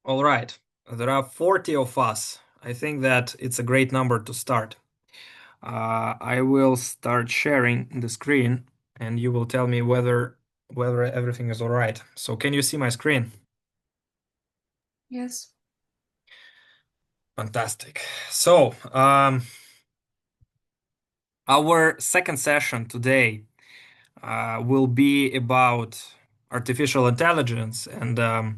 All right. There are 40 of us. I think that it's a great number to start. I will start sharing the screen and you will tell me whether everything is all right. So can you see my screen? Yes. Fantastic. So, our second session today will be about artificial intelligence and a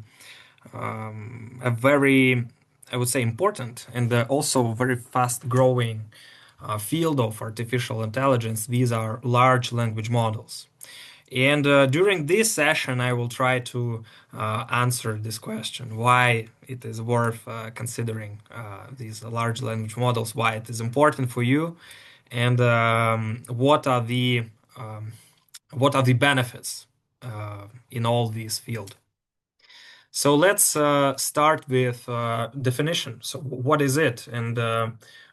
very, I would say, important and also very fast growing field of artificial intelligence. These are large language models. And during this session, I will try to answer this question why it is worth considering these large language models, why it is important for you, and um, what are the benefits in all these fields. So let's start with definition. So what is it and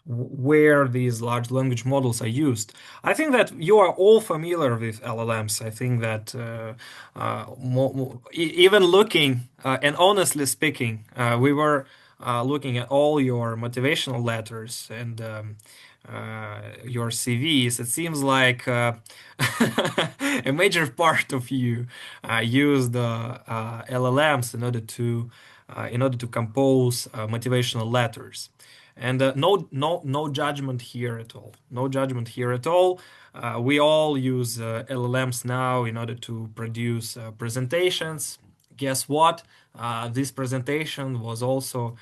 where these large language models are used? I think that you are all familiar with LLMs. I think that even looking and honestly speaking, we were looking at all your motivational letters and your CVs. It seems like a major part of you used LLMs in order to compose motivational letters. And no judgment here at all. No judgment here at all. We all use LLMs now in order to produce presentations. Guess what? This presentation was also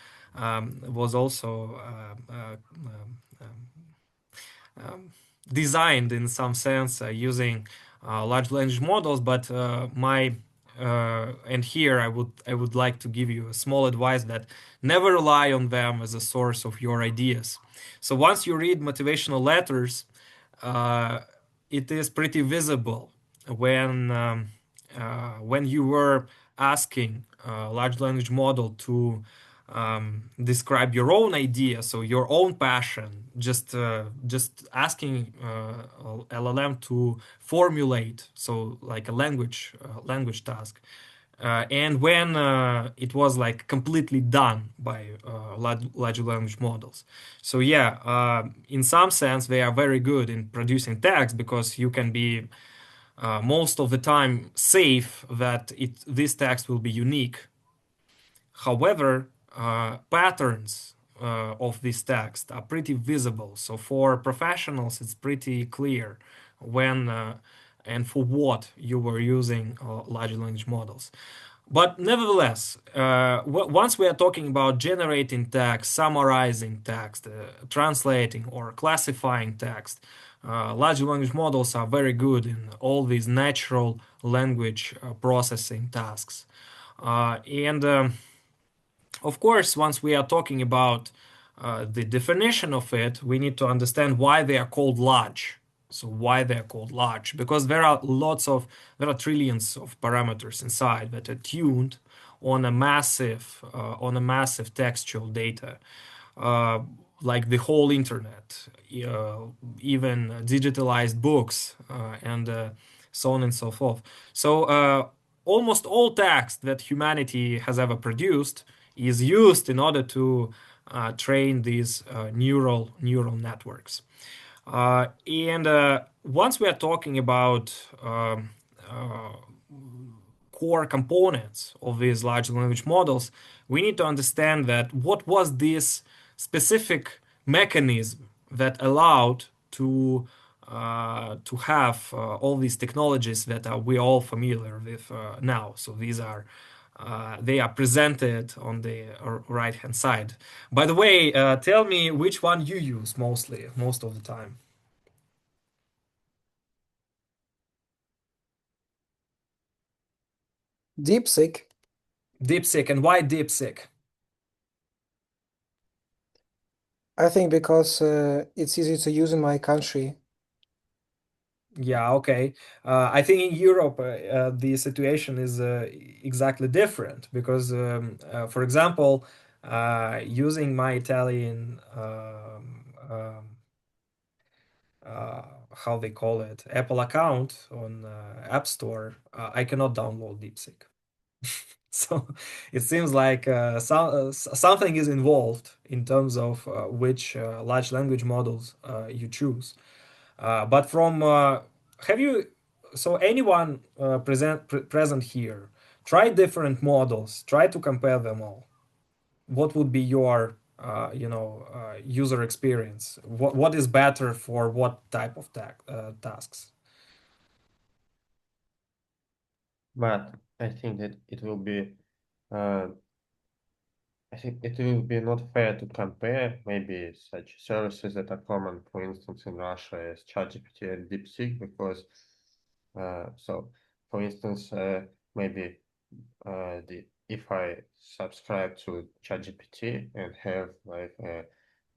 designed in some sense using large language models, but my and here I would like to give you a small advice that never rely on them as a source of your ideas. So once you read motivational letters, uh, it is pretty visible when you were asking a large language model to describe your own idea, so your own passion, just asking LLM to formulate, so like a language task. And when it was like completely done by large language models. So yeah, in some sense, they are very good in producing text because you can be most of the time safe that this text will be unique. However, patterns of this text are pretty visible. So for professionals, it's pretty clear when and for what you were using large language models. But nevertheless, once we are talking about generating text, summarizing text, translating or classifying text, large language models are very good in all these natural language processing tasks. And Of course, once we are talking about the definition of it, we need to understand why they are called large. So why they are called large? Because there are trillions of parameters inside that are tuned on a massive textual data, uh, like the whole internet, even digitalized books, and so on and so forth. So almost all text that humanity has ever produced is used in order to train these neural networks. And Once we are talking about core components of these large language models, we need to understand that what was this specific mechanism that allowed to have all these technologies that we all familiar with now. So they are presented on the right hand side. By the way, tell me which one you use most of the time. DeepSeek. DeepSeek, and why DeepSeek? I think because it's easy to use in my country. Yeah, okay. I think in Europe, the situation is exactly different because, for example, using my Italian, how they call it, Apple account on App Store, I cannot download DeepSeek. So it seems like something is involved in terms of which large language models you choose. But from have you so anyone present here try different models, try to compare them all. What would be your user experience? What is better for what type of tasks? But I think that it will be, uh, I think it will be not fair to compare maybe such services that are common, for instance, in Russia as ChatGPT and DeepSeek, because for instance, maybe if I subscribe to ChatGPT and have like a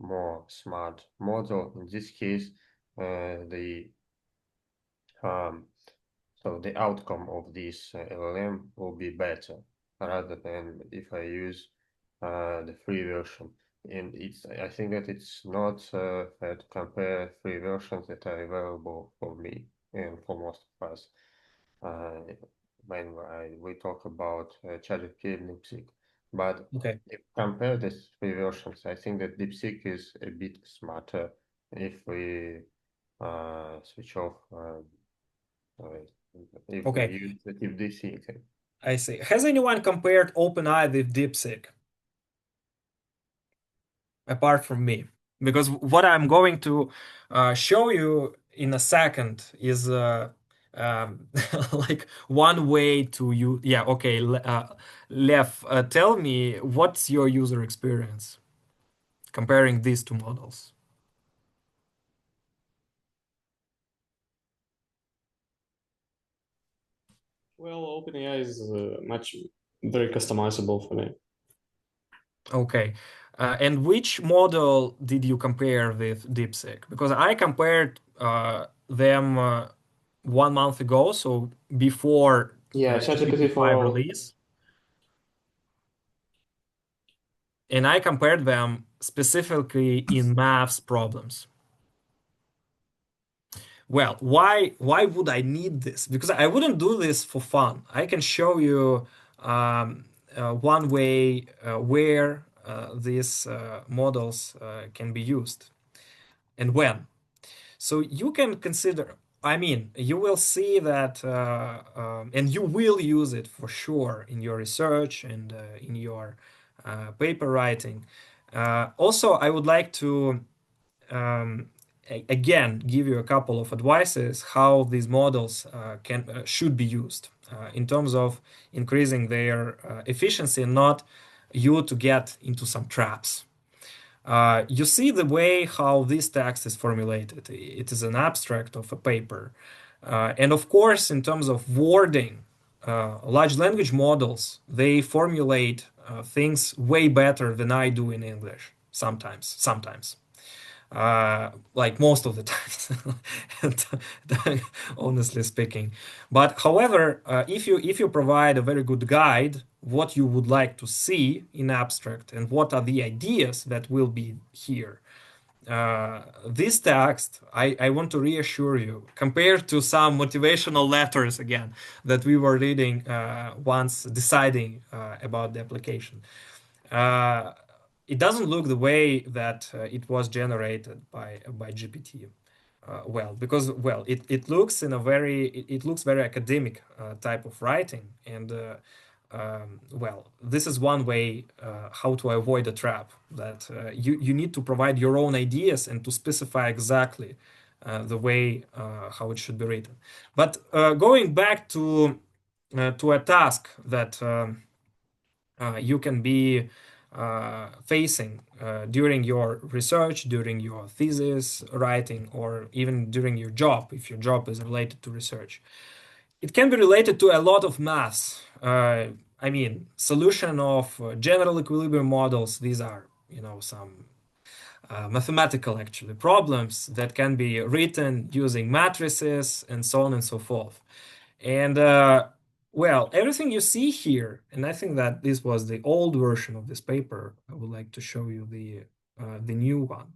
more smart model, in this case, the um, so the outcome of this LLM will be better rather than if I use the free version. And I think that it's not fair to compare free versions that are available for me and for most of us uh, when we talk about ChatGPT and DeepSeek. But Okay. if compare these three versions, I think that DeepSeek is a bit smarter if we switch off uh, if we Okay, use native DeepSeek. I see. Has anyone compared OpenAI with DeepSeek apart from me? Because what I'm going to show you in a second is like one way to use. Yeah, okay, Lev, tell me what's your user experience comparing these two models? Well, OpenAI is much very customizable for me. Okay. And which model did you compare with DeepSeek? Because I compared them 1 month ago, so before Yeah, ChatGPT for GPT-5 all. release, and I compared them specifically in maths problems. Well, why would I need this? Because I wouldn't do this for fun. I can show you one way where these models can be used and when. So you can consider, I mean, you will see that, and you will use it for sure in your research and in your paper writing. Also, I would like to um, again give you a couple of advices how these models can should be used in terms of increasing their efficiency and not you to get into some traps. You see the way how this text is formulated. It is an abstract of a paper. And of course, in terms of wording, large language models, they formulate things way better than I do in English sometimes. Like most of the times, honestly speaking. But however, if you provide a very good guide, what you would like to see in abstract and what are the ideas that will be here. This text, I want to reassure you, compared to some motivational letters again that we were reading once deciding about the application. Uh, it doesn't look the way that it was generated by GPT. Because it looks in a very it looks very academic type of writing, and this is one way how to avoid a trap that you need to provide your own ideas and to specify exactly the way how it should be written. But going back to a task that you can be facing during your research, during your thesis writing, or even during your job, if your job is related to research. It can be related to a lot of maths. I mean, solution of general equilibrium models. These are, some mathematical actually problems that can be written using matrices and so on and so forth. And everything you see here, and I think that this was the old version of this paper. I would like to show you the new one,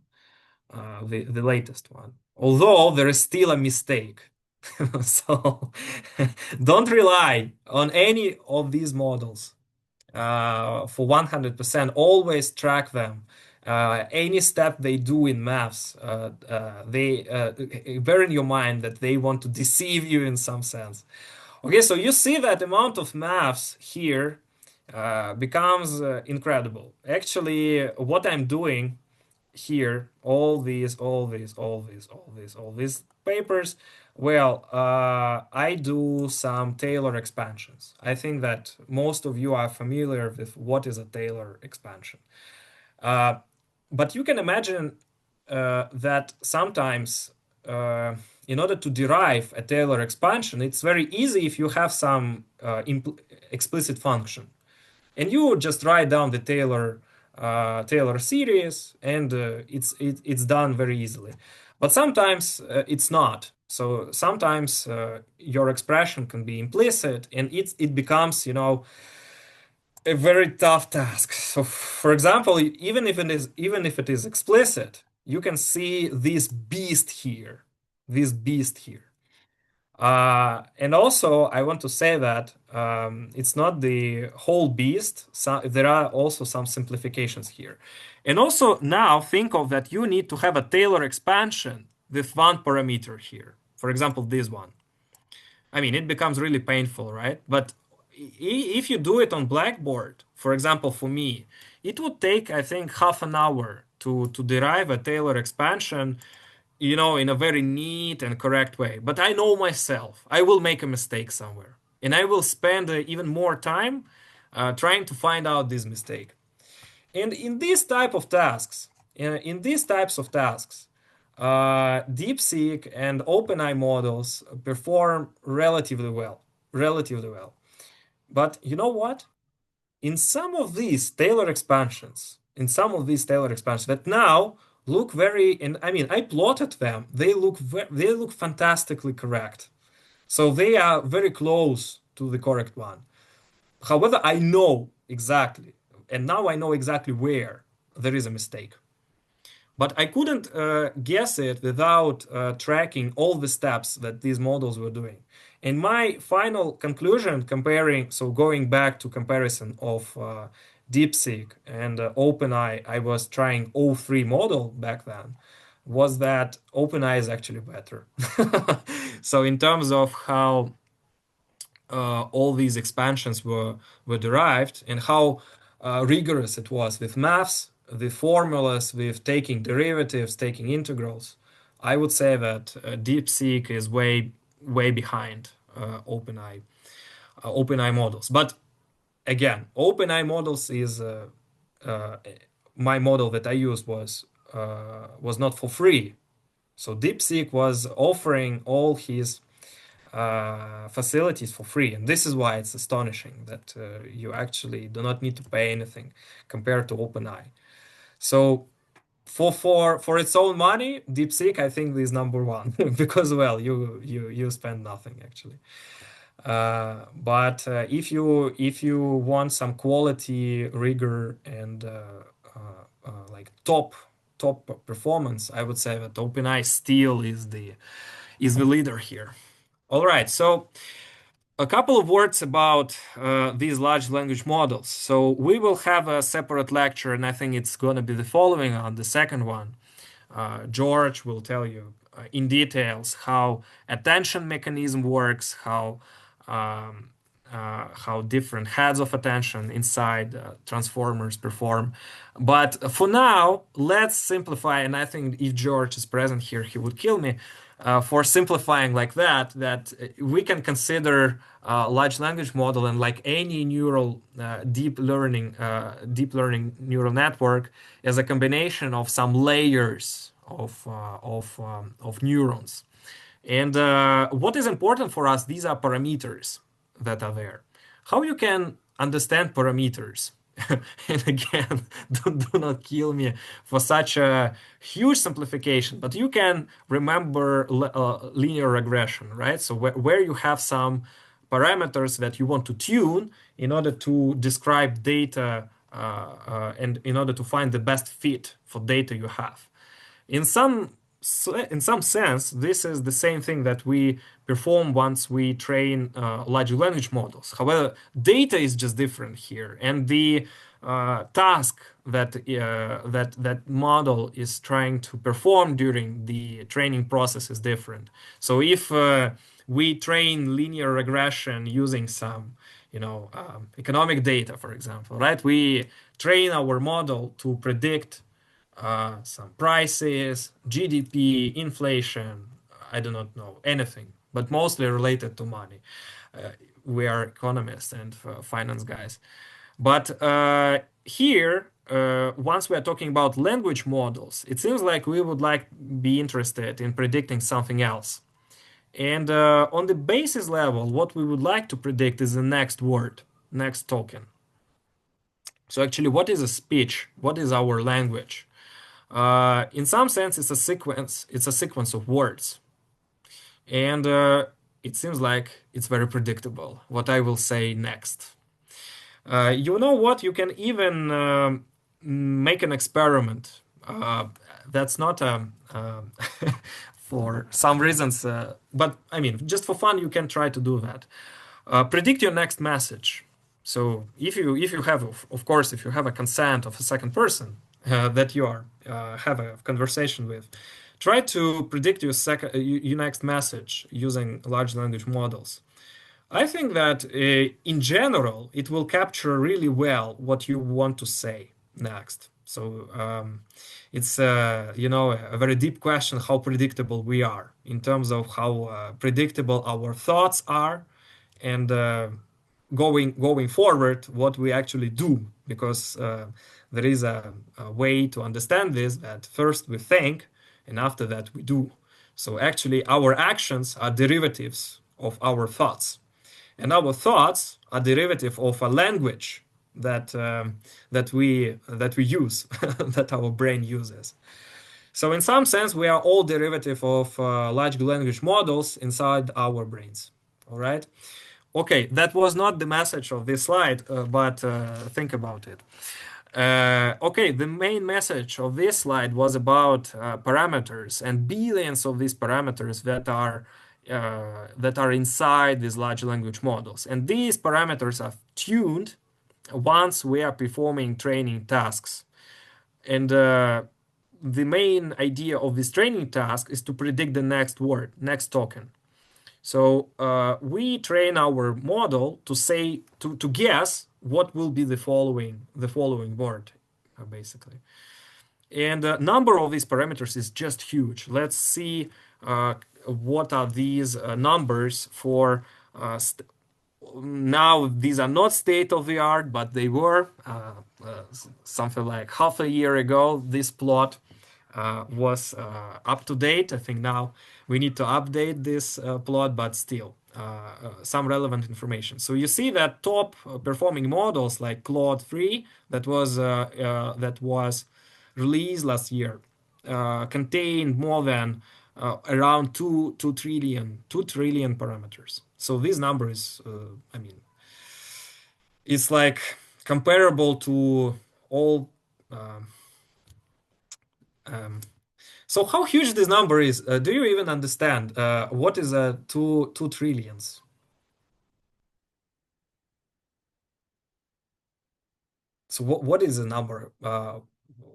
the latest one. Although there is still a mistake, so don't rely on any of these models. for 100%. Always track them. Any step they do in maths, they bear in your mind that they want to deceive you in some sense. Okay, so you see that amount of maths here becomes incredible. Actually, what I'm doing here, all these papers, well, I do some Taylor expansions. I think that most of you are familiar with what is a Taylor expansion. But you can imagine that sometimes, in order to derive a Taylor expansion, it's very easy if you have some explicit function, and you just write down the Taylor series, and it's done very easily. But sometimes it's not. So sometimes your expression can be implicit, and it becomes, a very tough task. So, for example, even if it is explicit, you can see this beast here, this beast here. And also, I want to say that it's not the whole beast. There are also some simplifications here. And also, now think of that you need to have a Taylor expansion with one parameter here. For example, this one. I mean, it becomes really painful, right? But if you do it on Blackboard, for example, for me, it would take, I think, half an hour to derive a Taylor expansion, in a very neat and correct way. But I know myself, I will make a mistake somewhere. And I will spend even more time trying to find out this mistake. And in these type of tasks, in these types of tasks, DeepSeek and OpenAI models perform relatively well, relatively well. But you know what? In some of these Taylor expansions, that now look very, and I mean, I plotted them. They look fantastically correct. So they are very close to the correct one. However, I know exactly, and now I know exactly where there is a mistake. But I couldn't guess it without tracking all the steps that these models were doing. And my final conclusion, going back to comparison of DeepSeek and OpenAI, I was trying all three model back then, was that OpenAI is actually better. So in terms of how all these expansions were derived and how rigorous it was with maths, the formulas, with taking derivatives, taking integrals, I would say that DeepSeek is way behind OpenAI models. But again, OpenAI models is my model that I used was not for free. So DeepSeek was offering all his facilities for free, and this is why it's astonishing that you actually do not need to pay anything compared to OpenAI. So for its own money, DeepSeek I think is number one because you spend nothing actually. But if you want some quality, rigor, and like top performance, I would say that OpenAI still is the leader here. All right, so a couple of words about these large language models. So we will have a separate lecture, and I think it's going to be the following on the second one. George will tell you in details how attention mechanism works, how different heads of attention inside transformers perform. But for now, let's simplify. And I think if George is present here, he would kill me for simplifying like that we can consider large language model, and like any deep learning neural network, as a combination of some layers of neurons. And what is important for us, these are parameters that are there. How you can understand parameters? And again, do not kill me for such a huge simplification, but you can remember linear regression, right? So where you have some parameters that you want to tune in order to describe data and in order to find the best fit for data you have. In some in some sense, this is the same thing that we perform once we train large language models. However, data is just different here, and the task that model is trying to perform during the training process is different. So if we train linear regression using some, economic data, for example, right? We train our model to predict some prices, GDP, inflation. I do not know anything, but mostly related to money. We are economists and finance guys. But here, once we are talking about language models, it seems like we would like be interested in predicting something else. And on the basis level, what we would like to predict is the next word, next token. So actually, what is a speech? What is our language? In some sense, it's a sequence. It's a sequence of words, and it seems like it's very predictable what I will say next. You know what? You can even make an experiment. That's not for some reasons, but I mean, just for fun, you can try to do that. Predict your next message. So if you have of course if you have a consent of a second person that you are have a conversation with, try to predict your next message using large language models. I think that in general, it will capture really well what you want to say next. So it's a very deep question how predictable we are in terms of how predictable our thoughts are, and going forward what we actually do, because there is a way to understand this, that first we think and after that we do. So actually our actions are derivatives of our thoughts, and our thoughts are derivative of a language that we use that our brain uses. So in some sense we are all derivative of large language models inside our brains. All right. Okay, that was not the message of this slide, but think about it. Okay, the main message of this slide was about parameters and billions of these parameters that are inside these large language models. And these parameters are tuned once we are performing training tasks. And the main idea of this training task is to predict the next word, next token. So we train our model to guess what will be the following word, basically. And the number of these parameters is just huge. Let's see what are these numbers for. Now these are not state of the art, but they were something like half a year ago. This plot was up to date. I think now we need to update this plot, but still some relevant information. So you see that top performing models like Claude 3 that was released last year contained more than around 2 trillion parameters. So this number is, I mean, it's like comparable to all. So how huge this number is? Do you even understand what is two trillions? So what is the number?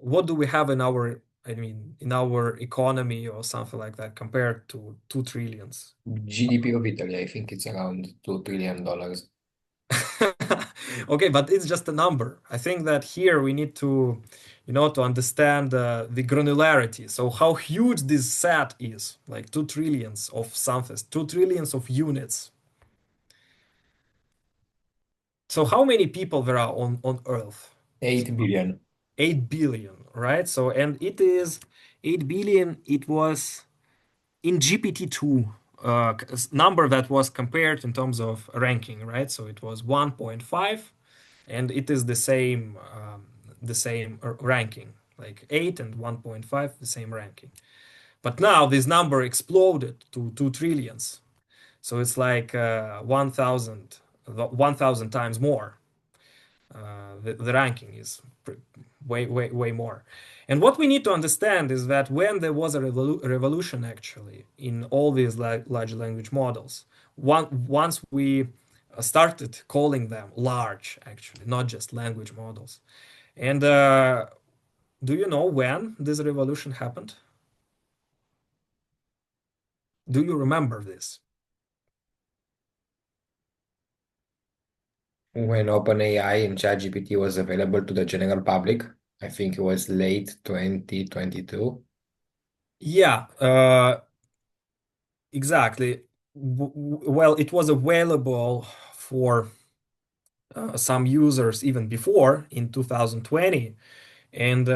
What do we have in our, I mean, in our economy or something like that compared to 2 trillions? GDP of Italy, I think it's around $2 trillion. Okay, but it's just a number. I think that here we need to understand the granularity. So how huge this set is, like 2 trillions of something, 2 trillions of units. So how many people there are on Earth? 8 billion. 8 billion, right? So, and it is 8 billion, it was in GPT-2 number that was compared in terms of ranking, right? So it was 1.5, and it is the same ranking, like 8 and 1.5, the same ranking. But now this number exploded to 2 trillions. So it's like 1,000 times more. The ranking is way more. And what we need to understand is that when there was a revolution actually in all these large language models, once we started calling them large, actually, not just language models. And do you know when this revolution happened? Do you remember this? When OpenAI and ChatGPT was available to the general public, I think it was late 2022. Yeah, exactly. Well, it was available for some users even before in 2020. And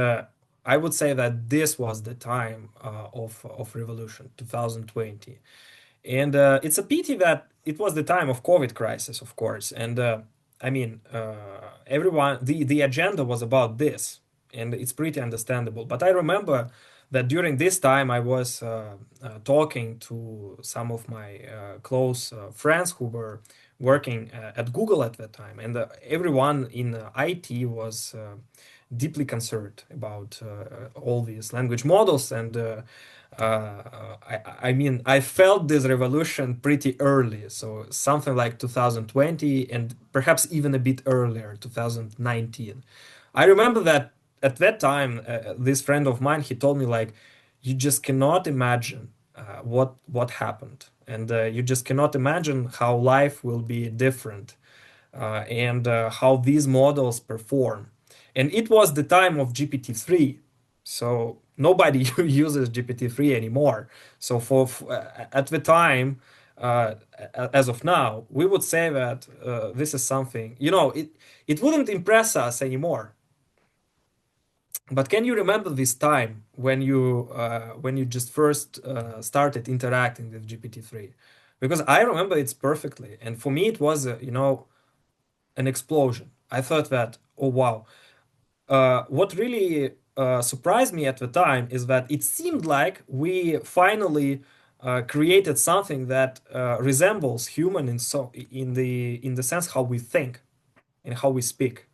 I would say that this was the time of revolution, 2020. And it's a pity that it was the time of COVID crisis, of course. And I mean, everyone, the agenda was about this, and it's pretty understandable. But I remember that during this time, I was talking to some of my close friends who were working at Google at that time, and everyone in IT was deeply concerned about all these language models. And I mean, I felt this revolution pretty early, so something like 2020 and perhaps even a bit earlier, 2019. I remember that at that time, this friend of mine, he told me like, you just cannot imagine what happened, and you just cannot imagine how life will be different and how these models perform. And it was the time of GPT-3, so nobody uses GPT-3 anymore. So at the time, uh, as of now, we would say that this is something, it wouldn't impress us anymore. But can you remember this time when you just first started interacting with GPT-3? Because I remember it perfectly, and for me it was an explosion. I thought that, oh wow. What really surprised me at the time is that it seemed like we finally created something that resembles human in the sense how we think and how we speak.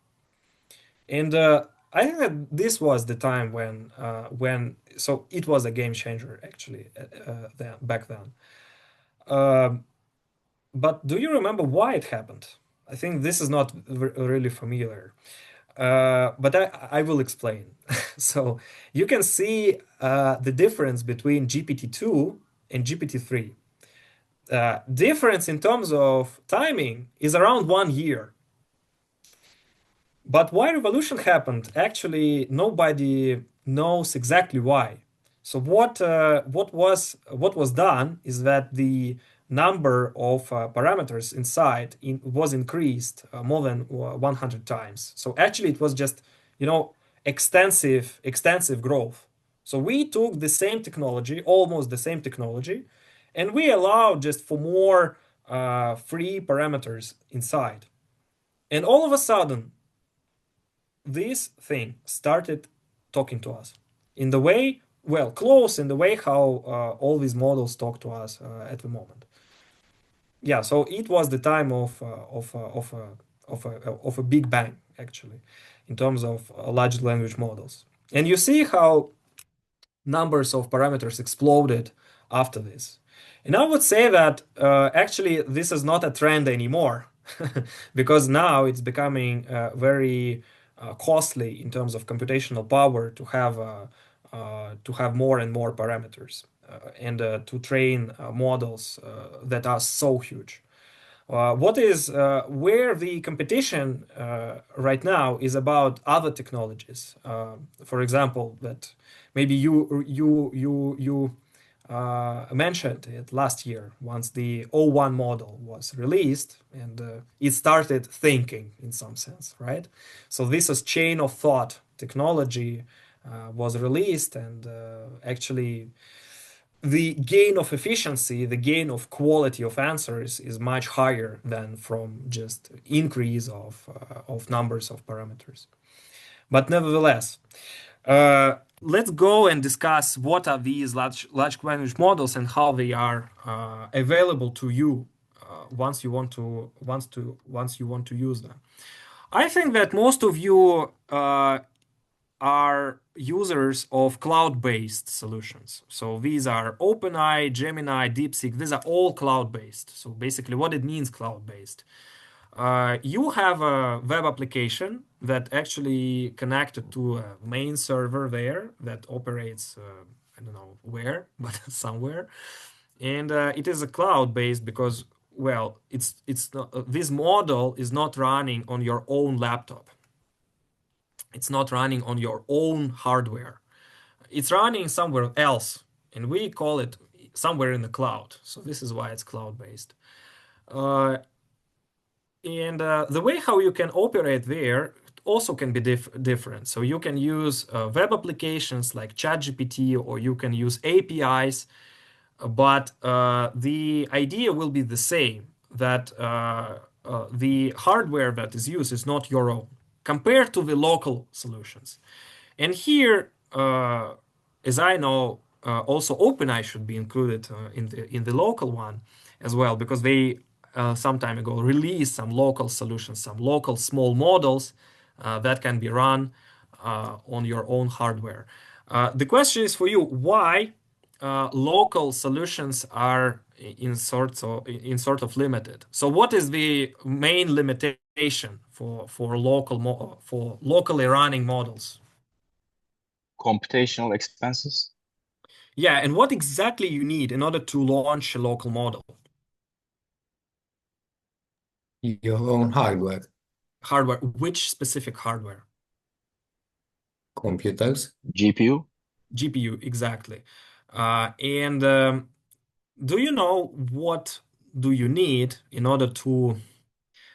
And I think that this was the time when so it was a game changer actually back then. Um, but do you remember why it happened? I think this is not really familiar. But I will explain. So you can see the difference between GPT-2 and GPT-3. Difference in terms of timing is around 1 year. But why revolution happened? Actually, nobody knows exactly why. So what was done is that the number of parameters inside was increased more than 100 times. So actually, it was just extensive growth. So we took the same technology, almost the same technology, and we allowed just for more free parameters inside. And all of a sudden, this thing started talking to us in the way, well, close in the way how all these models talk to us at the moment. Yeah, so it was the time of a big bang actually, in terms of large language models. And you see how numbers of parameters exploded after this. And I would say that actually this is not a trend anymore because now it's becoming very costly in terms of computational power to have more and more parameters and to train models that are so huge. What is where the competition right now is about other technologies. For example, that maybe you mentioned it last year once the O1 model was released and it started thinking in some sense, right? So this is chain of thought technology was released and actually the gain of efficiency, the gain of quality of answers is much higher than from just increase of numbers of parameters. But nevertheless, let's go and discuss what are these large language models and how they are available to you once you want to use them. I think that most of you are users of cloud-based solutions. So these are OpenAI, Gemini, DeepSeek. These are all cloud-based. So basically, what it means cloud-based. You have a web application that actually connected to a main server there that operates, I don't know where, but somewhere. And it is a cloud-based because, well, it's not, this model is not running on your own laptop. It's not running on your own hardware. It's running somewhere else, and we call it somewhere in the cloud. So this is why it's cloud-based. Uh, and the way how you can operate there also can be different. So you can use web applications like ChatGPT, or you can use APIs, but the idea will be the same, that the hardware that is used is not your own compared to the local solutions. And here, as I know, also OpenAI should be included in the local one as well, because they some time ago released some local solutions, some local small models that can be run on your own hardware. The question is for you: why local solutions are in sort of limited? So, what is the main limitation for locally running models? Computational expenses. Yeah, and what exactly you need in order to launch a local model? Your own hardware, Hardware. Which specific hardware? computers. GPU. GPU, exactly. And do you know what do you need in order to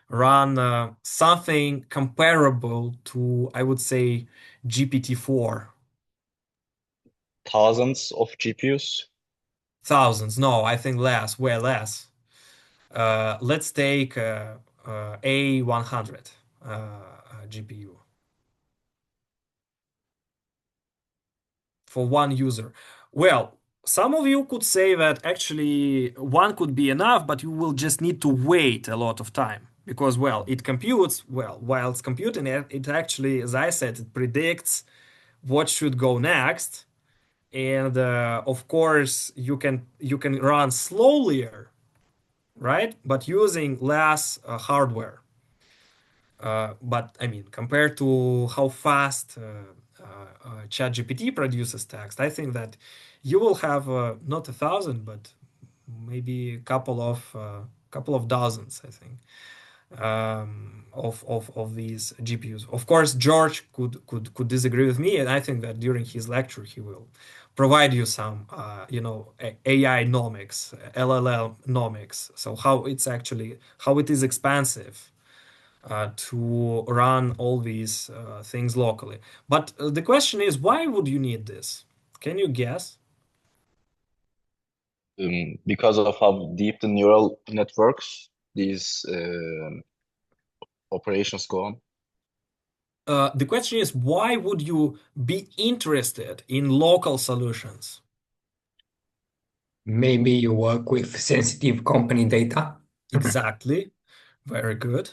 run something comparable to, I would say, GPT-4? Thousands of GPUs. Thousands? No, I think less, way less. Let's take A100 GPU for one user. Well, some of you could say that actually one could be enough, but you will just need to wait a lot of time because, well, it computes, well, while it's computing it, it actually, as I said, it predicts what should go next. And of course, you can run slower, right? But using less hardware. But I mean, compared to how fast ChatGPT produces text, I think that you will have not 1,000, but maybe a couple of dozens, I think, of these GPUs. Of course, George could disagree with me, and I think that during his lecture he will provide you some, AI nomics, LLM nomics. So how it is expensive to run all these things locally. But the question is, why would you need this? Can you guess? Because of how deep the neural networks these operations go on. The question is, why would you be interested in local solutions? Maybe you work with sensitive company data. Exactly. Very good.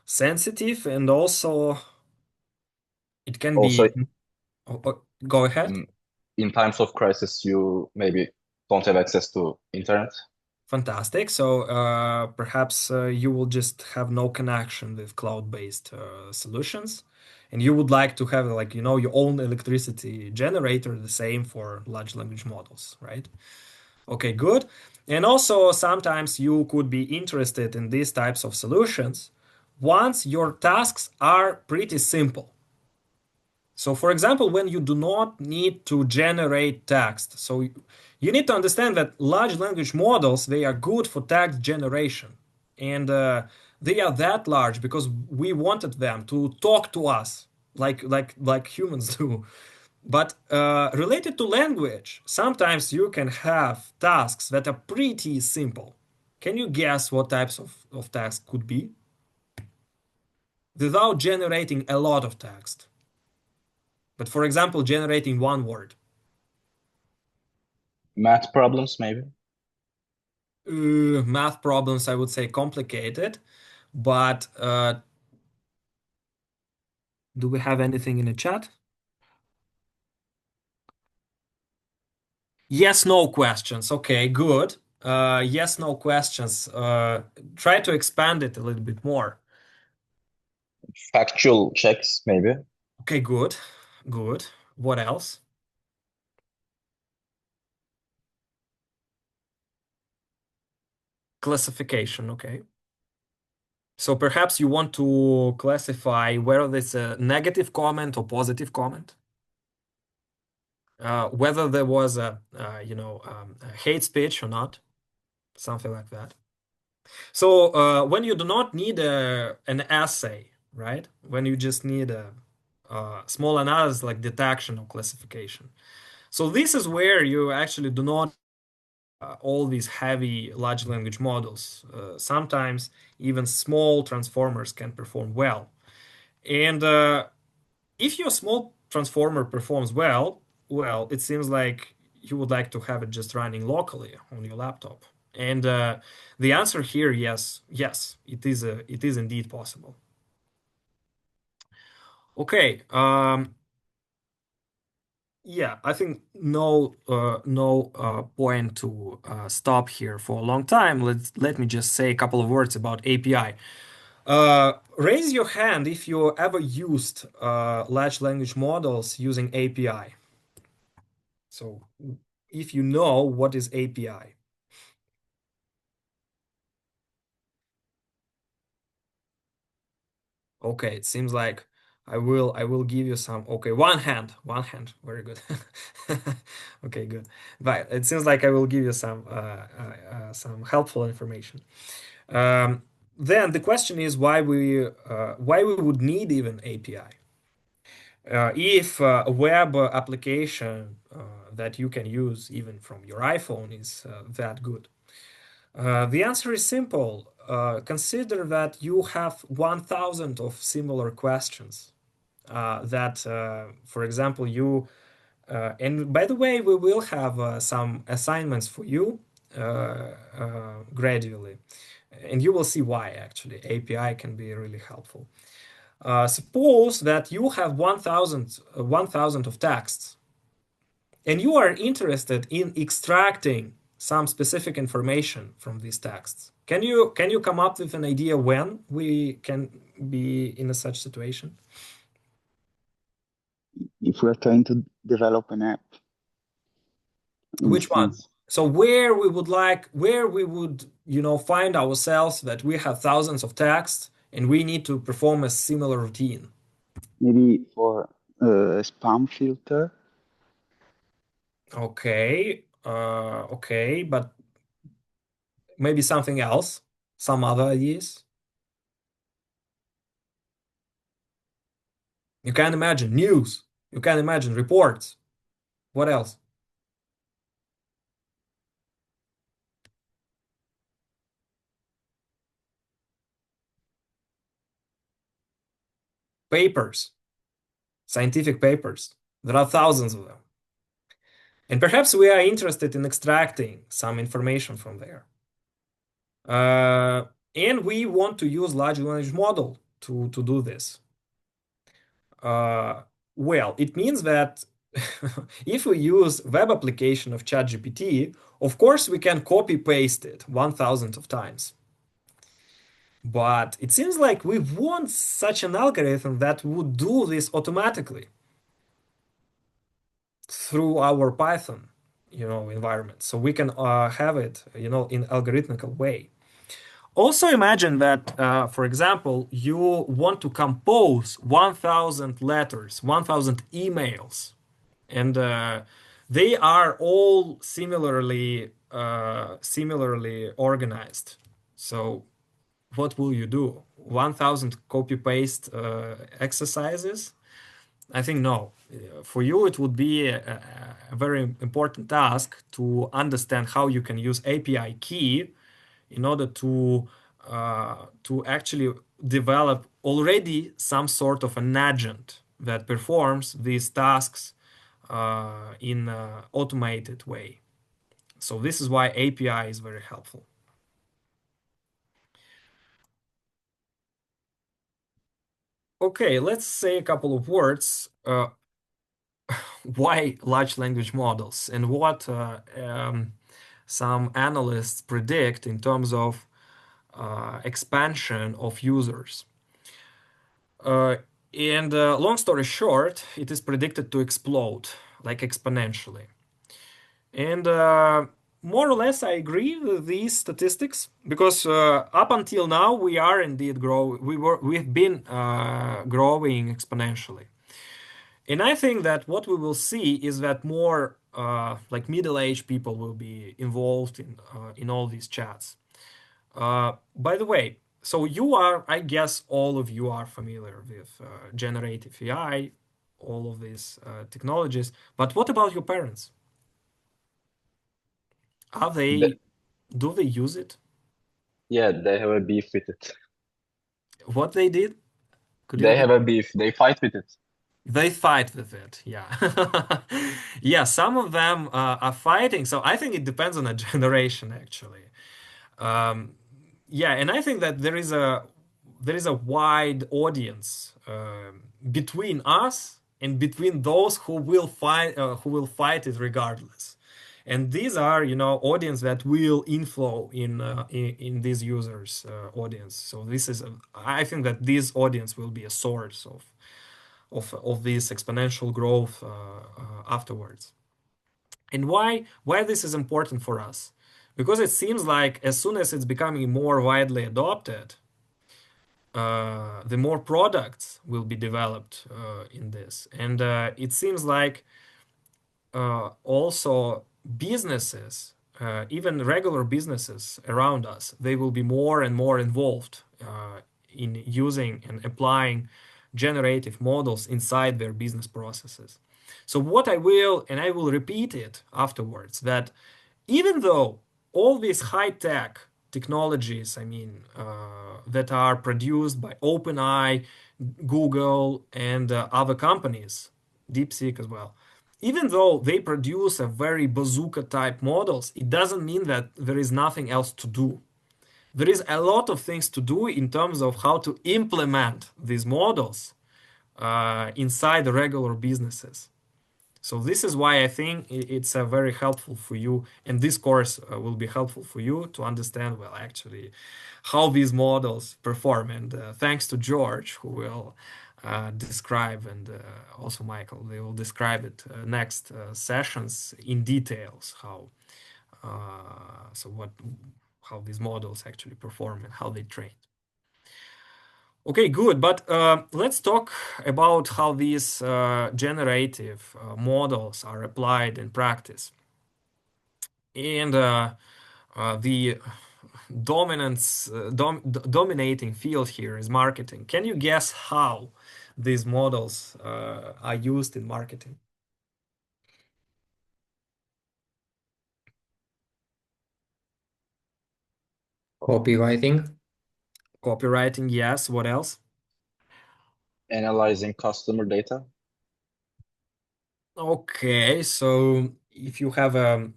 Sensitive, and also it can Also, be. Go ahead. in times of crisis, you maybe don't have access to internet. Fantastic. So perhaps you will just have no connection with cloud-based solutions, and you would like to have, like, your own electricity generator, the same for large language models, right? Okay, good. And also sometimes you could be interested in these types of solutions once your tasks are pretty simple. So, for example, when you do not need to generate text, so you need to understand that large language models, they are good for text generation, and they are that large because we wanted them to talk to us like humans do. But related to language, sometimes you can have tasks that are pretty simple. Can you guess what types of tasks could be without generating a lot of text? But for example, generating one word. Math problems, maybe. Math problems, I would say complicated, but do we have anything in the chat? Yes, no questions. Okay, good. Yes, no questions. Try to expand it a little bit more. Factual checks, maybe. Okay, good. Good. What else? Classification, okay. So perhaps you want to classify whether it's a negative comment or positive comment, whether there was a hate speech or not, something like that. So when you do not need an essay, right? When you just need a small analysis like detection or classification. So this is where you actually do not all these heavy large language models. Sometimes even small transformers can perform well. And if your small transformer performs well, it seems like you would like to have it just running locally on your laptop. And the answer here, yes, it is indeed possible. Okay, yeah, I think no point to stop here for a long time. Let me just say a couple of words about API. Raise your hand if you ever used large language models using API. So if you know what is API. Okay, it seems like I will give you some. Okay, one hand, very good. Okay, good. But it seems like I will give you some helpful information. Then the question is why we would need even API if a web application that you can use even from your iPhone is that good. The answer is simple. Consider that you have 1,000 of similar questions that, for example, and by the way, we will have some assignments for you gradually, and you will see why actually API can be really helpful. Suppose that you have 1,000 of texts and you are interested in extracting some specific information from these texts. Can you come up with an idea when we can be in a such situation? If we are trying to develop an app Which one? instance, So where we would find ourselves that we have thousands of texts and we need to perform a similar routine. maybe for a spam filter, Okay, but maybe something else, some other ideas. You can imagine news. You can imagine reports. What else? Papers, scientific papers. There are thousands of them. And perhaps we are interested in extracting some information from there. And we want to use large language model to do this. Well, it means that if we use web application of ChatGPT, of course we can copy paste it 1,000 of times. But it seems like we want such an algorithm that would do this automatically through our Python, environment. So we can have it, in algorithmical way. Also imagine that, for example, you want to compose 1,000 letters, 1,000 emails, and they are all similarly organized. So what will you do? 1,000 copy paste exercises? I think no. For you, it would be a very important task to understand how you can use API key in order to actually develop already some sort of an agent that performs these tasks in an automated way. So this is why API is very helpful. Okay, let's say a couple of words why large language models and what some analysts predict in terms of expansion of users. And long story short, it is predicted to explode like exponentially. And more or less, I agree with these statistics because up until now we are indeed growing. We've been growing exponentially. And I think that what we will see is that more like middle-aged people will be involved in all these chats. By the way, so you are, I guess, all of you are familiar with generative AI, all of these technologies. But what about your parents? Are The, they, do they use it? yeah, they have a beef with it. What they did? Could you They repeat? have a beef. They fight with it. They fight with it, yeah. Yeah, some of them are fighting. So I think it depends on a generation, actually. Um, yeah, and I think that there is a wide audience between us and between those who will fight it regardless. And these are, audience that will inflow in these users' audience. So I think that this audience will be a source of this exponential growth afterwards. And why this is important for us? Because it seems like as soon as it's becoming more widely adopted, the more products will be developed in this. And it seems like also businesses, even regular businesses around us, they will be more and more involved in using and applying generative models inside their business processes. So what I will repeat it afterwards, that even though all these high-tech technologies, that are produced by OpenAI, Google, and other companies, DeepSeek as well, even though they produce a very bazooka type models, it doesn't mean that there is nothing else to do. There is a lot of things to do in terms of how to implement these models inside the regular businesses. So this is why I think it's very helpful for you, and this course will be helpful for you to understand, well, actually, how these models perform. And thanks to George, who will describe, and also Michael, they will describe it next sessions in details how these models actually perform and how they train. Okay, good. But let's talk about how these generative models are applied in practice. And the dominating field here is marketing. Can you guess how these models are used in marketing? Copywriting. Copywriting, yes. What else? Analyzing customer data. Okay, so if you have a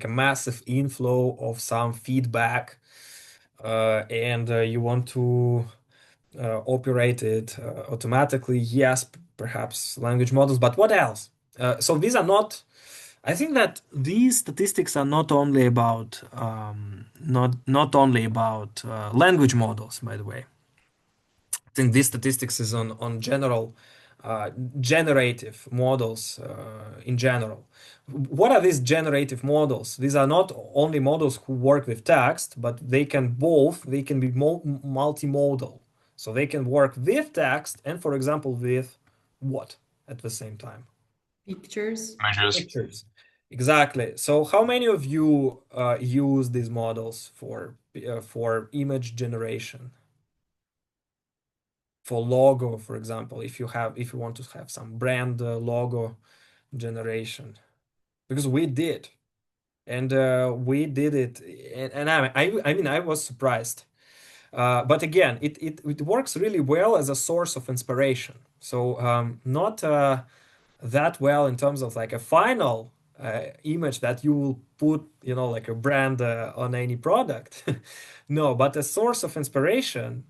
massive inflow of some feedback and you want to operate it automatically, yes, perhaps language models, but what else? So these are not. I think that these statistics are not only about language models, by the way. I think this statistics is on general generative models in general. What are these generative models? These are not only models who work with text, but they can be multimodal. So they can work with text and, for example, with what at the same time? Pictures. Measures. Pictures. Exactly. So how many of you use these models for image generation? For logo, for example, if you want to have some brand logo generation, because we did, and we did it, and I was surprised. But again, it works really well as a source of inspiration. So not that well in terms of like a final image that you will put, like a brand on any product. No, but a source of inspiration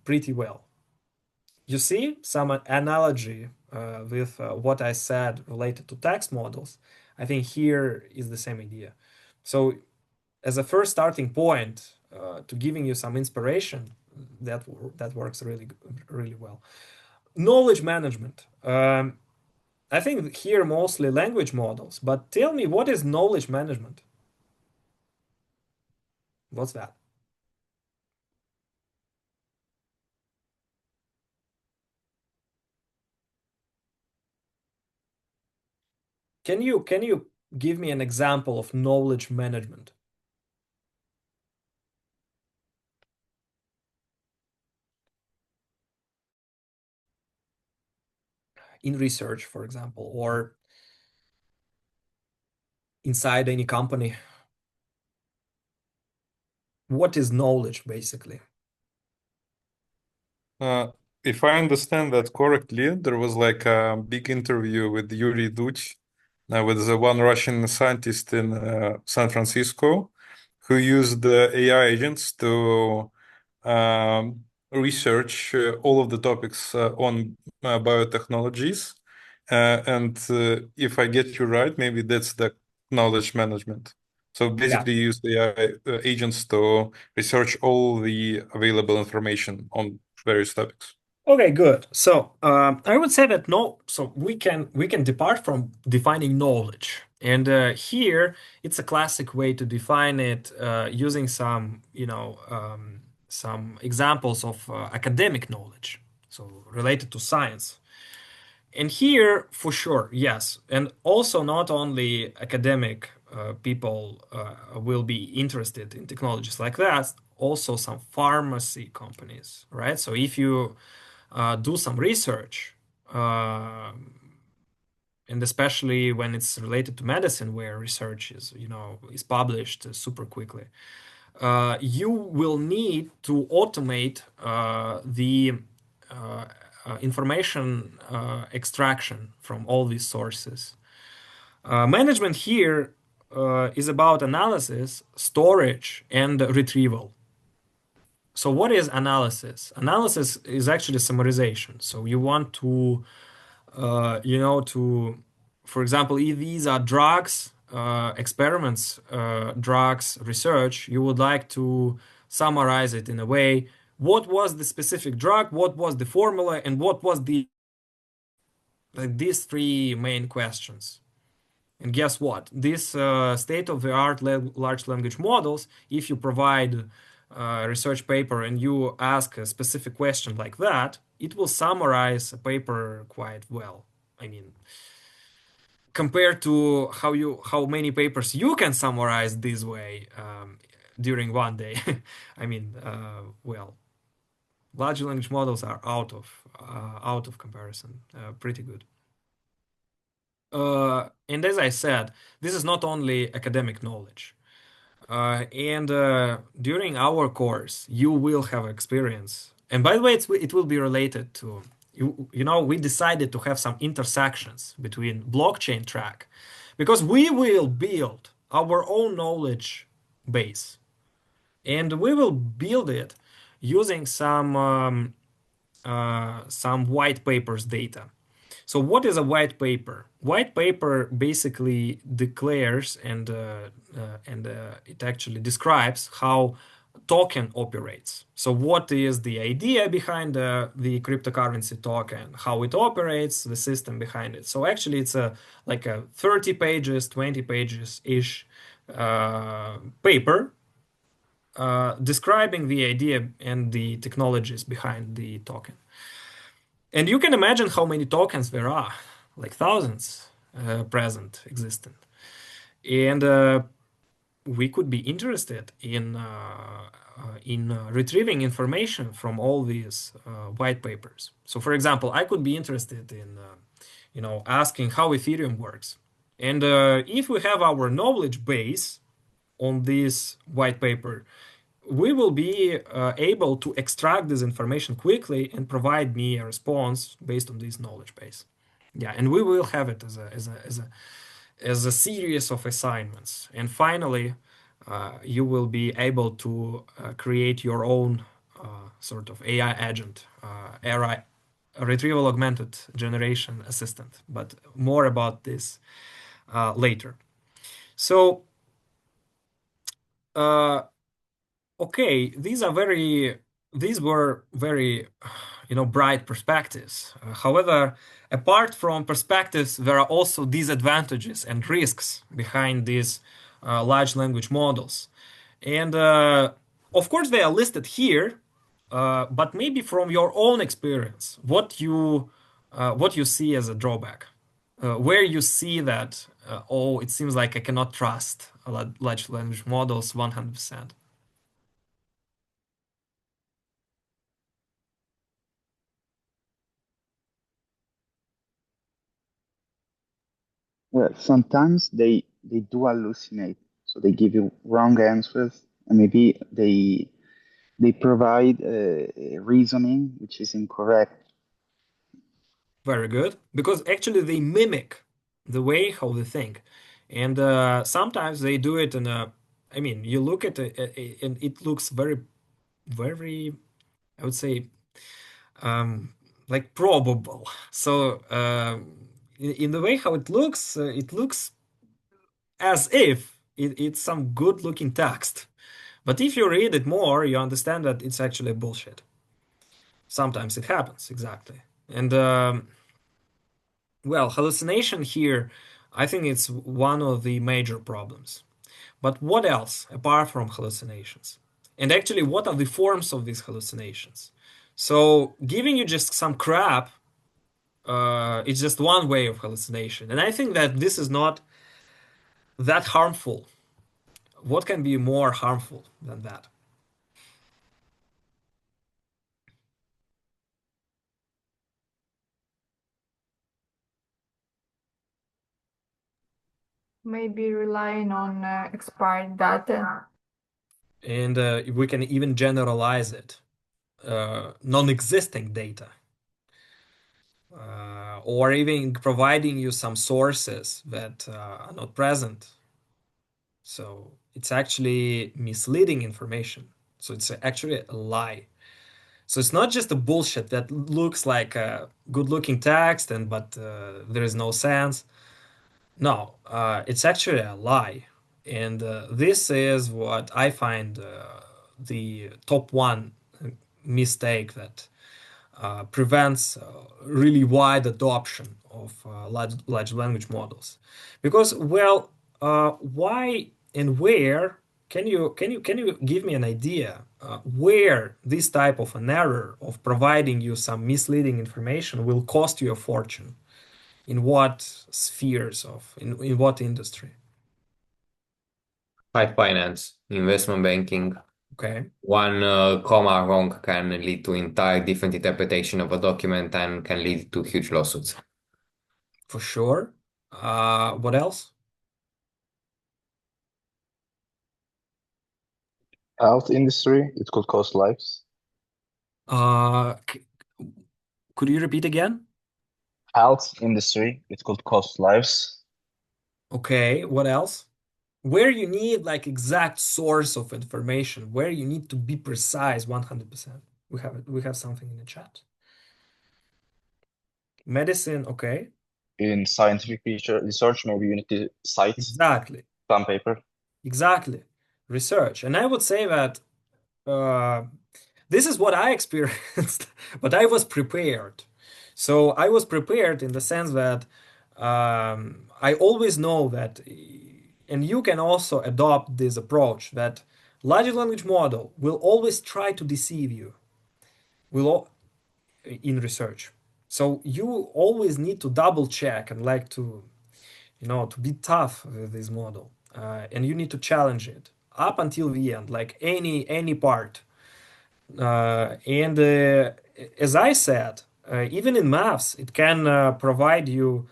pretty well. You see some analogy with what I said related to text models, I think here is the same idea. So as a first starting point to giving you some inspiration, that works really well. Knowledge management. I think here mostly language models, but tell me, what is knowledge management? What's that? Can you give me an example of knowledge management? In research, for example, or inside any company. What is knowledge, basically? If I understand that correctly, there was like a big interview with Yuri Duch, with the one Russian scientist in San Francisco, who used the AI agents to research all of the topics on biotechnologies. And if I get you right, maybe that's the knowledge management. So basically, use AI agents to research all the available information on various topics. Okay, good. So I would say that so we can depart from defining knowledge, and here it's a classic way to define it using some some examples of academic knowledge, so related to science. And here, for sure, yes, and also not only academic people will be interested in technologies like that, also some pharmacy companies, right? So if you do some research, and especially when it's related to medicine, where research is published super quickly, you will need to automate the information extraction from all these sources. Management here is about analysis, storage, and retrieval. So what is analysis? Analysis is actually summarization. So you want to, for example, if these are drugs, experiments, drugs, research, you would like to summarize it in a way. What was the specific drug? What was the formula? And what was these three main questions? And guess what? These state-of-the-art large language models, if you provide a research paper and you ask a specific question like that, it will summarize a paper quite well. I mean, compared to how many papers you can summarize this way during one day, I mean, well, large language models are out of comparison, pretty good. And as I said, this is not only academic knowledge. And during our course, you will have experience. And by the way, it will be related to, we decided to have some intersections between blockchain track because we will build our own knowledge base. And we will build it using some white papers data. So what is a white paper? White paper basically declares and it actually describes how token operates. So what is the idea behind the cryptocurrency token, how it operates, the system behind it. So actually it's like a 30 pages, 20 pages-ish paper describing the idea and the technologies behind the token. And you can imagine how many tokens there are, like thousands present, existent. And we could be interested in retrieving information from all these white papers. So, for example, I could be interested in, asking how Ethereum works. And if we have our knowledge base on this white paper, we will be able to extract this information quickly and provide me a response based on this knowledge base. Yeah, and we will have it as a series of assignments. And finally, you will be able to create your own sort of AI agent, retrieval augmented generation assistant, but more about this later. So, okay, these were very, bright perspectives. However, apart from perspectives, there are also disadvantages and risks behind these large language models. And of course, they are listed here, but maybe from your own experience, what you see as a drawback, where you see that, oh, it seems like I cannot trust large language models 100%. Well, sometimes they do hallucinate, so they give you wrong answers, and maybe they provide reasoning which is incorrect. Very good, because actually they mimic the way how they think, and sometimes they do it in a. I mean, you look at it, and it looks very, very, I would say, like probable. So in the way how it looks as if it's some good-looking text. But if you read it more, you understand that it's actually bullshit. Sometimes it happens, exactly. And well, hallucination here, I think it's one of the major problems. But what else apart from hallucinations? And actually, what are the forms of these hallucinations? So, giving you just some crap, it's just one way of hallucination. And I think that this is not that harmful. What can be more harmful than that? Maybe relying on expired data. And we can even generalize it, non-existing data, or even providing you some sources that are not present. So it's actually misleading information. So it's actually a lie. So it's not just a bullshit that looks like a good-looking text, and but there is no sense. No, it's actually a lie. And this is what I find the top one mistake that prevents really wide adoption of large language models. Because, well, why and where can you give me an idea where this type of an error of providing you some misleading information will cost you a fortune? In what spheres of in what industry? High finance, investment banking. Okay, One comma wrong can lead to entire different interpretation of a document and can lead to huge lawsuits. for sure. What else? Health industry, it could cost lives. Uh, c- could you repeat again? Health industry, it could cost lives. Okay, what else? Where you need like exact source of information, where you need to be precise 100%. We have it. We have something in the chat. Medicine, okay. In scientific research, maybe you need to cite Exactly. some paper. Exactly. Research. And I would say that uh, this is what I experienced, but I was prepared. So I was prepared in the sense that I always know that, and you can also adopt this approach that large language model will always try to deceive you, in research. So you always need to double check and like to be tough with this model, and you need to challenge it up until the end, like any part. And as I said, even in maths, it can provide you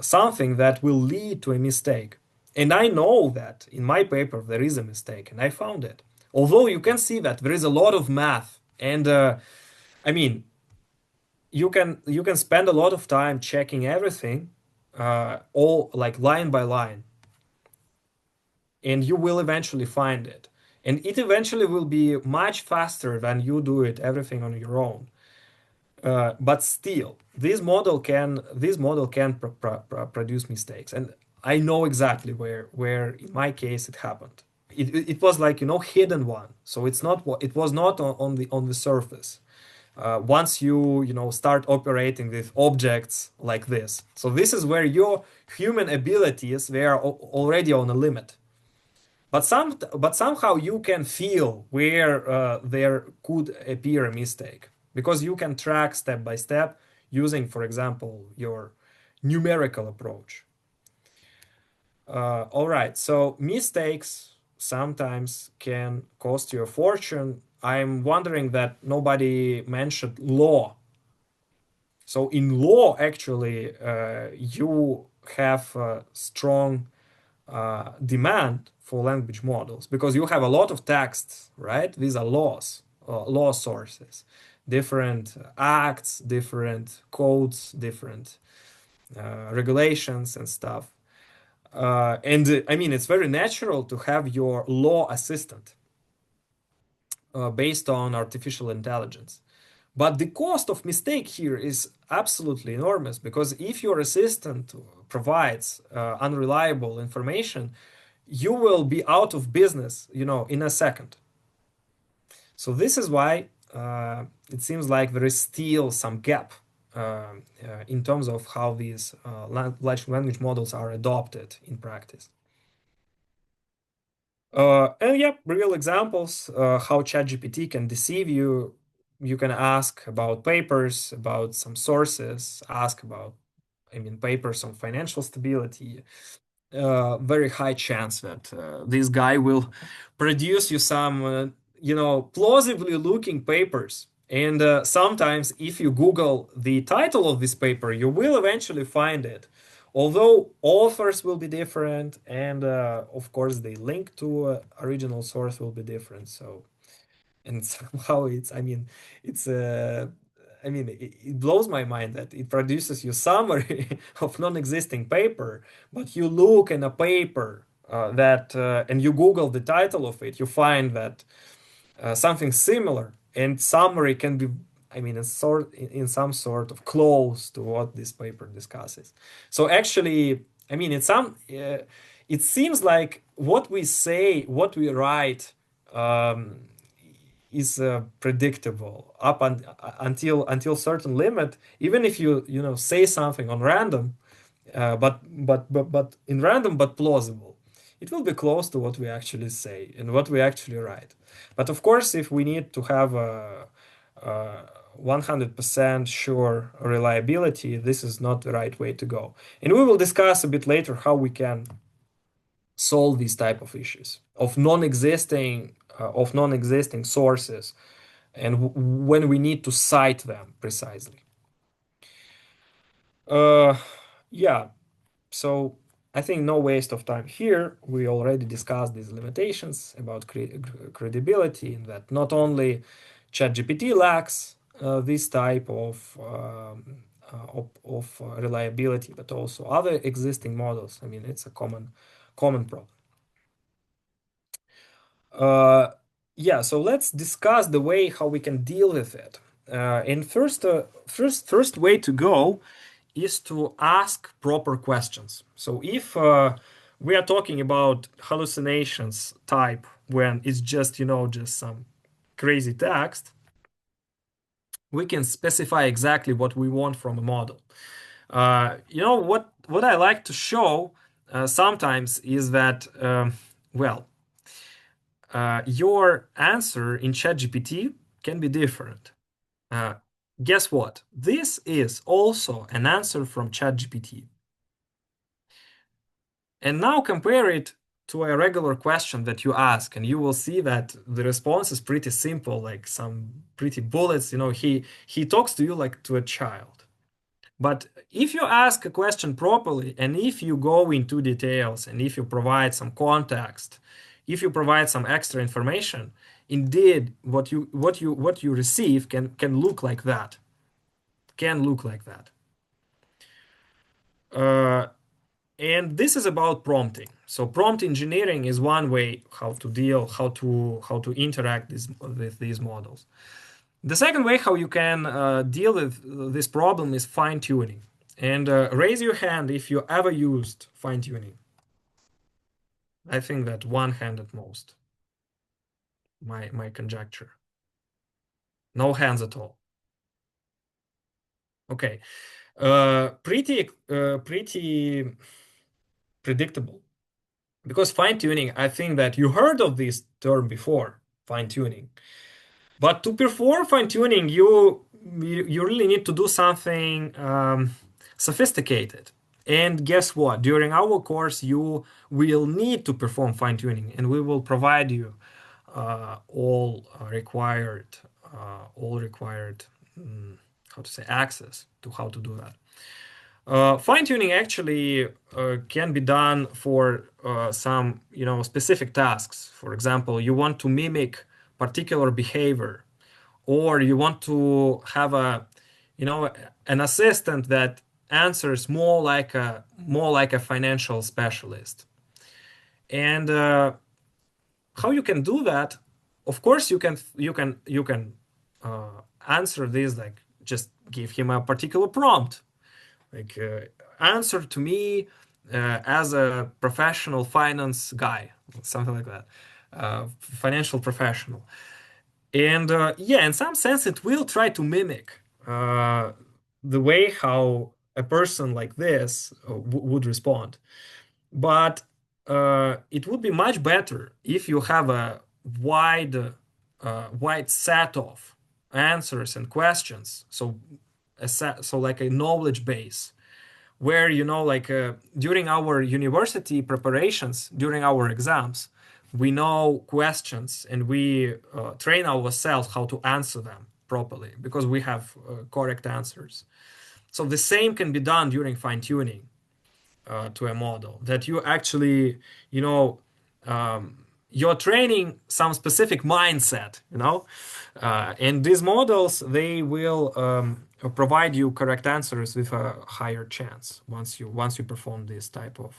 something that will lead to a mistake. And I know that in my paper there is a mistake, and I found it. Although you can see that there is a lot of math, and I mean, you can spend a lot of time checking everything, all like line by line, and you will eventually find it. And it eventually will be much faster than you do it everything on your own. But still, this model can produce mistakes, and I know exactly where in my case it happened. It was like hidden one, so it was not on the surface. Once you start operating with objects like this, so this is where your human abilities, they are already on a limit. But somehow you can feel where there could appear a mistake, because you can track step by step using, for example, your numerical approach. All right, so mistakes sometimes can cost you a fortune. I'm wondering that nobody mentioned law. So in law, actually, you have strong demand for language models, because you have a lot of texts, right? These are laws, law sources, different acts, different codes, different regulations and stuff. And I mean, it's very natural to have your law assistant based on artificial intelligence. But the cost of mistake here is absolutely enormous, because if your assistant provides unreliable information, you will be out of business, in a second. So this is why it seems like there is still some gap in terms of how these large language models are adopted in practice. And yeah, real examples how ChatGPT can deceive you. You can ask about papers, about some sources, ask about, papers on financial stability. Very high chance that this guy will produce you some, plausibly looking papers. And sometimes, if you Google the title of this paper, you will eventually find it. Although authors will be different, and of course, the link to original source will be different. So, and somehow it blows my mind that it produces you summary of non-existing paper, but you look in a paper and you Google the title of it, you find that something similar, and summary can be, in some sort of close to what this paper discusses. So actually, it seems like what we say, what we write, is predictable until certain limit. Even if you say something on random, but in random but plausible, it will be close to what we actually say and what we actually write. But of course, if we need to have a 100% sure reliability, this is not the right way to go. And we will discuss a bit later how we can solve these type of issues of non-existing sources, and when we need to cite them precisely. Yeah, so I think no waste of time here. We already discussed these limitations about credibility, and that not only ChatGPT lacks this type of reliability, but also other existing models. It's a common problem. Yeah, so let's discuss the way how we can deal with it. And first way to go is to ask proper questions. So if we are talking about hallucinations type, when it's just some crazy text, we can specify exactly what we want from a model. What I like to show sometimes is that your answer in ChatGPT can be different. Guess what? This is also an answer from ChatGPT. And now compare it to a regular question that you ask, and you will see that the response is pretty simple, like some pretty bullets. He talks to you like to a child. But if you ask a question properly, and if you go into details, and if you provide some context, if you provide some extra information, indeed, what you receive can look like that. And this is about prompting. So prompt engineering is one way how to interact with these models. The second way how you can deal with this problem is fine-tuning. And raise your hand if you ever used fine-tuning. I think that one hand at most. My conjecture. No hands at all. Okay. Pretty predictable. Because fine-tuning, I think that you heard of this term before, fine-tuning. But to perform fine-tuning, you really need to do something sophisticated. And guess what? During our course, you will need to perform fine-tuning, and we will provide you all required, how to say, access to how to do that. Fine-tuning actually can be done for some, specific tasks. For example, you want to mimic particular behavior, or you want to have an assistant that answers more like a financial specialist. And how you can do that? Of course, you can answer this, like just give him a particular prompt, like answer to me as a professional finance guy, something like that, financial professional. And yeah, in some sense, it will try to mimic the way how a person like this would respond. But it would be much better if you have a wide set of answers and questions. So so like a knowledge base where, like during our university preparations, during our exams, we know questions and we train ourselves how to answer them properly because we have correct answers. So the same can be done during fine tuning to a model, that you actually, you're training some specific mindset, and these models, they will provide you correct answers with a higher chance once you perform this type of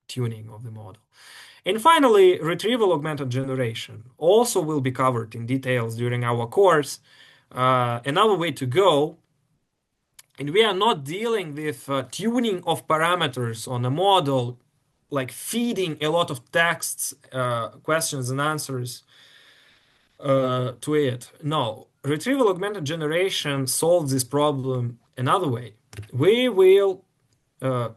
tuning of the model. And finally, retrieval augmented generation also will be covered in details during our course. Another way to go, and we are not dealing with tuning of parameters on a model, like feeding a lot of texts, questions and answers to it. No, retrieval augmented generation solves this problem another way. We will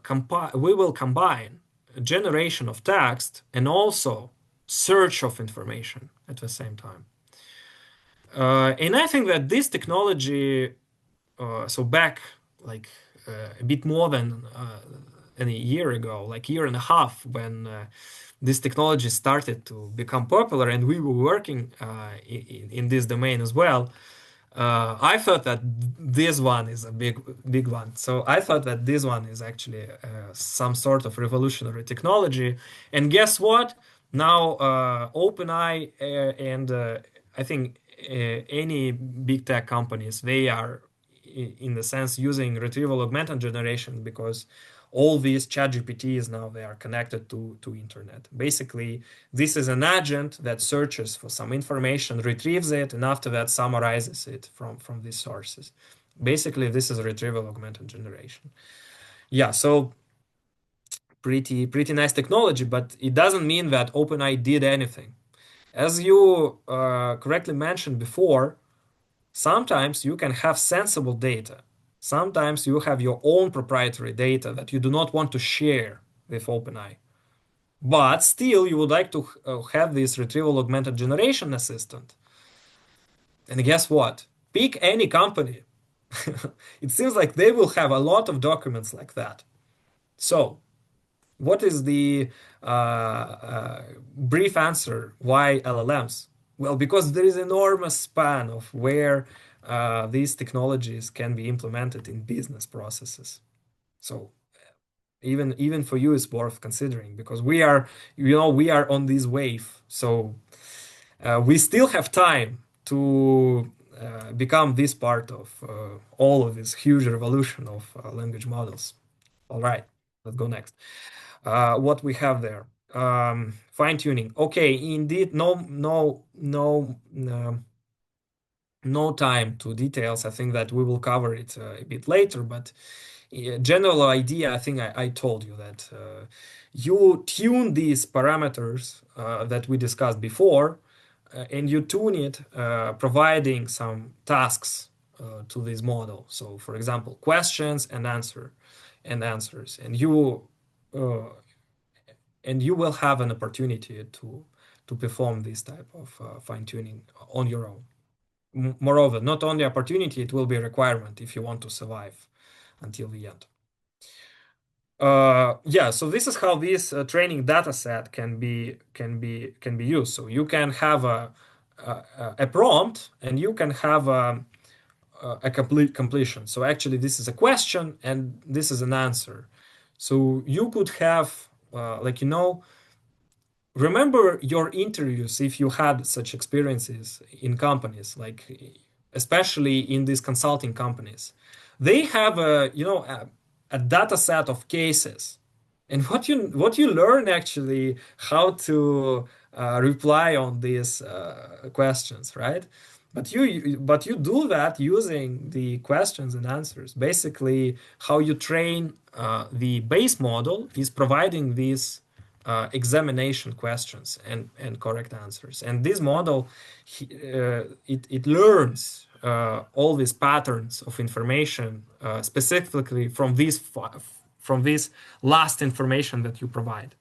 combine generation of text and also search of information at the same time. And I think that this technology, so back like a bit more than a year ago, like year and a half, when this technology started to become popular and we were working in this domain as well, I thought that this one is a big one. So I thought that this one is actually some sort of revolutionary technology. And guess what? Now OpenAI and I think any big tech companies, they are in the sense using retrieval augmented generation because all these chat GPTs now, they are connected to internet. Basically, this is an agent that searches for some information, retrieves it, and after that summarizes it from these sources. Basically, this is retrieval augmented generation. Yeah, so pretty nice technology, but it doesn't mean that OpenAI did anything. As you correctly mentioned before, sometimes you can have sensible data. Sometimes you have your own proprietary data that you do not want to share with OpenAI. But still, you would like to have this retrieval augmented generation assistant. And guess what? Pick any company. It seems like they will have a lot of documents like that. So, what is the brief answer? Why LLMs? Well, because there is enormous span of where these technologies can be implemented in business processes. So even for you, it's worth considering because we are on this wave. So we still have time to become this part of all of this huge revolution of language models. All right, let's go next. What we have there. Fine tuning. Okay, indeed, no no time to details. I think that we will cover it a bit later, but general idea, I think I told you that you tune these parameters that we discussed before, and you tune it providing some tasks to this model. So, for example, questions and answers, uh, and you will have an opportunity to perform this type of fine tuning on your own. Moreover, not only opportunity, it will be a requirement if you want to survive until the end. Yeah, so this is how this training data set can be used. So you can have a prompt, and you can have a complete completion. So actually, this is a question and this is an answer. So you could have like, remember your interviews if you had such experiences in companies, like especially in these consulting companies. They have a data set of cases, and what you learn actually how to reply on these questions, right? But you do that using the questions and answers. Basically, how you train the base model is providing these examination questions and correct answers. And this model, it learns all these patterns of information specifically from this last information that you provide.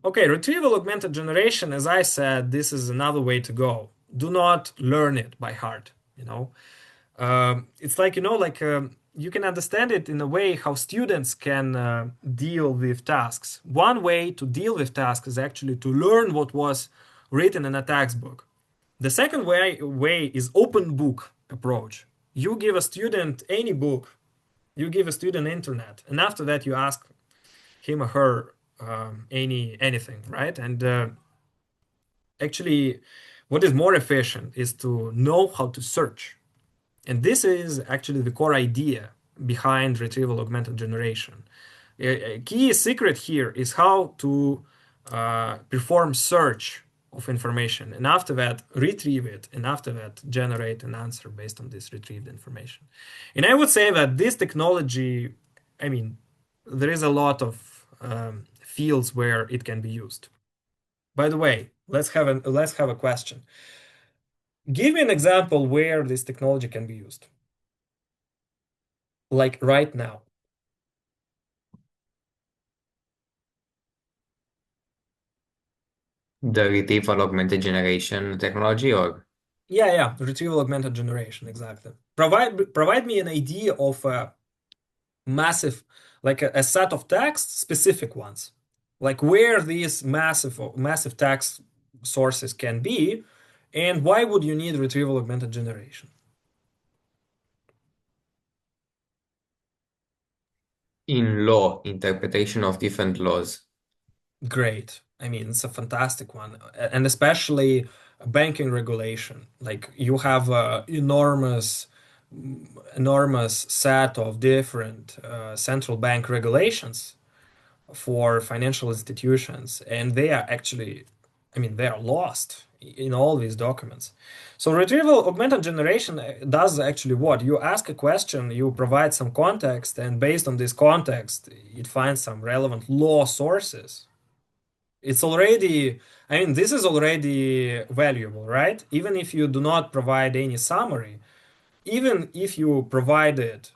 Okay, retrieval augmented generation, as I said, this is another way to go. Do not learn it by heart, it's like, you can understand it in a way how students can deal with tasks. One way to deal with tasks is actually to learn what was written in a textbook. The second way is open book approach. You give a student any book, you give a student internet, and after that you ask him or her anything, right? And actually, what is more efficient is to know how to search. And this is actually the core idea behind retrieval augmented generation. A key secret here is how to perform search of information, and after that retrieve it, and after that generate an answer based on this retrieved information. And I would say that this technology, I mean, there is a lot of fields where it can be used. By the way, let's have a question. Give me an example where this technology can be used, like right now. The retrieval augmented generation technology, or Yeah, retrieval augmented generation, exactly. Provide me an idea of a massive, like a set of text, specific ones, like where these massive text sources can be, and why would you need retrieval augmented generation? in law interpretation of different laws. Great. I mean, it's a fantastic one, and especially banking regulation. Like you have a enormous set of different central bank regulations for financial institutions, and they are actually, I mean, they are lost in all these documents. So retrieval augmented generation does actually what? You ask a question, you provide some context, and based on this context, it finds some relevant law sources. It's already, I mean, this is already valuable, right? Even if you do not provide any summary, even if you provided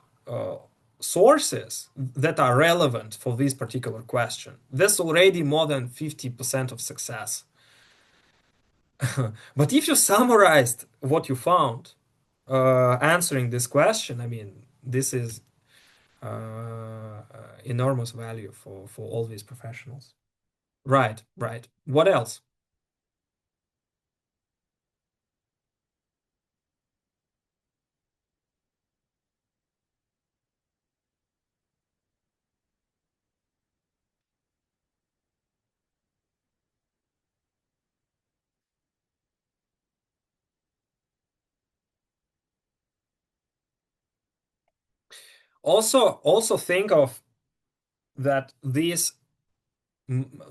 sources that are relevant for this particular question, that's already more than 50% of success. But if you summarized what you found answering this question, I mean, this is enormous value for all these professionals. Right. What else? Also think of that this,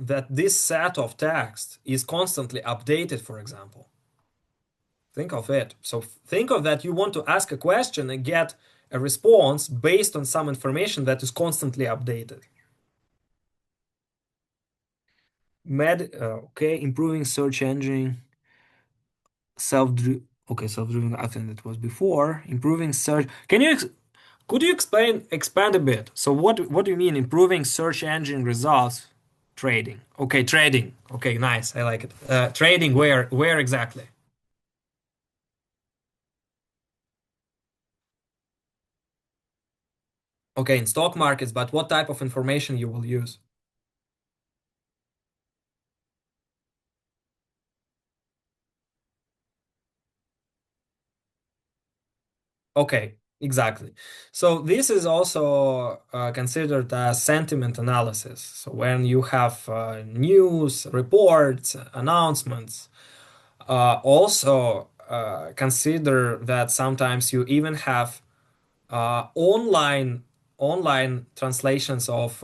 that this set of text is constantly updated, for example. Think of it. So think of that you want to ask a question and get a response based on some information that is constantly updated. Okay, improving search engine, self-driven. I think that was before. Improving search. Could you expand a bit? So what do you mean improving search engine results? Trading. Okay, trading. Okay, nice. I like it. Trading where exactly? Okay, in stock markets, but what type of information you will use? Okay, exactly. So this is also considered as sentiment analysis. So when you have news, reports, announcements, also consider that sometimes you even have online translations of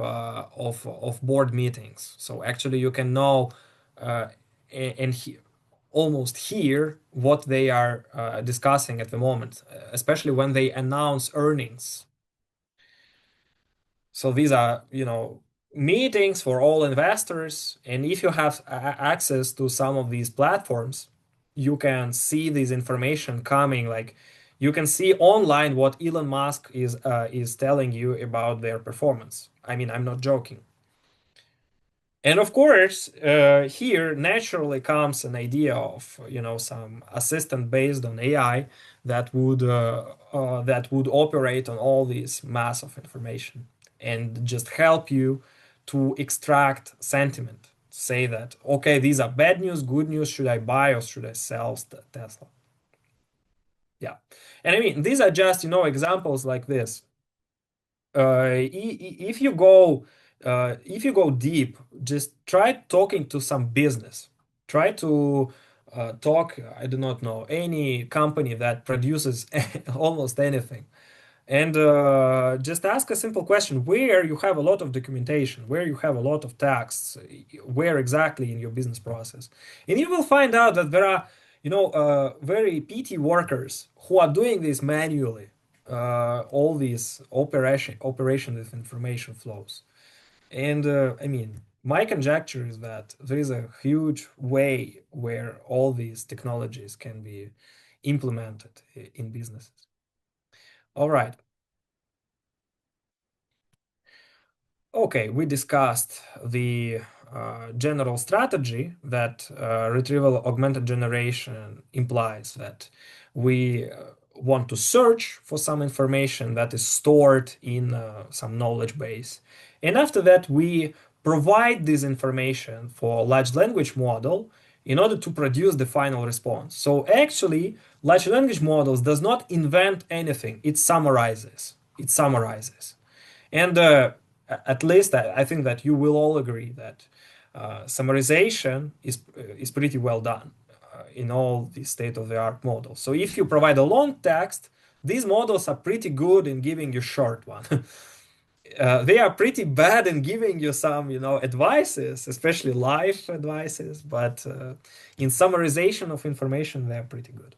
board meetings. So actually, you can know uh, and almost hear what they are discussing at the moment, especially when they announce earnings. So these are, meetings for all investors, and if you have access to some of these platforms, you can see this information coming. Like you can see online what Elon Musk is telling you about their performance. I mean, I'm not joking. And of course, here naturally comes an idea of some assistant based on AI that would operate on all this mass of information and just help you to extract sentiment. Say that okay, these are bad news, good news. Should I buy or should I sell Tesla? Yeah, and I mean these are just examples like this. If you go deep, just try talking to some business. Try to talk, I do not know, any company that produces almost anything. And just ask a simple question where you have a lot of documentation, where you have a lot of tasks, where exactly in your business process. And you will find out that there are, very PT workers who are doing this manually, all these operation with information flows. And I mean, my conjecture is that there is a huge way where all these technologies can be implemented in businesses. All right. Okay, we discussed the general strategy that retrieval augmented generation implies that we want to search for some information that is stored in some knowledge base. And after that, we provide this information for large language model in order to produce the final response. So actually, large language models does not invent anything. It summarizes. It summarizes. And at least I think that you will all agree that summarization is pretty well done in all the state-of-the-art models. So if you provide a long text, these models are pretty good in giving you short one. They are pretty bad in giving you some, advices, especially life advices. But in summarization of information, they're pretty good.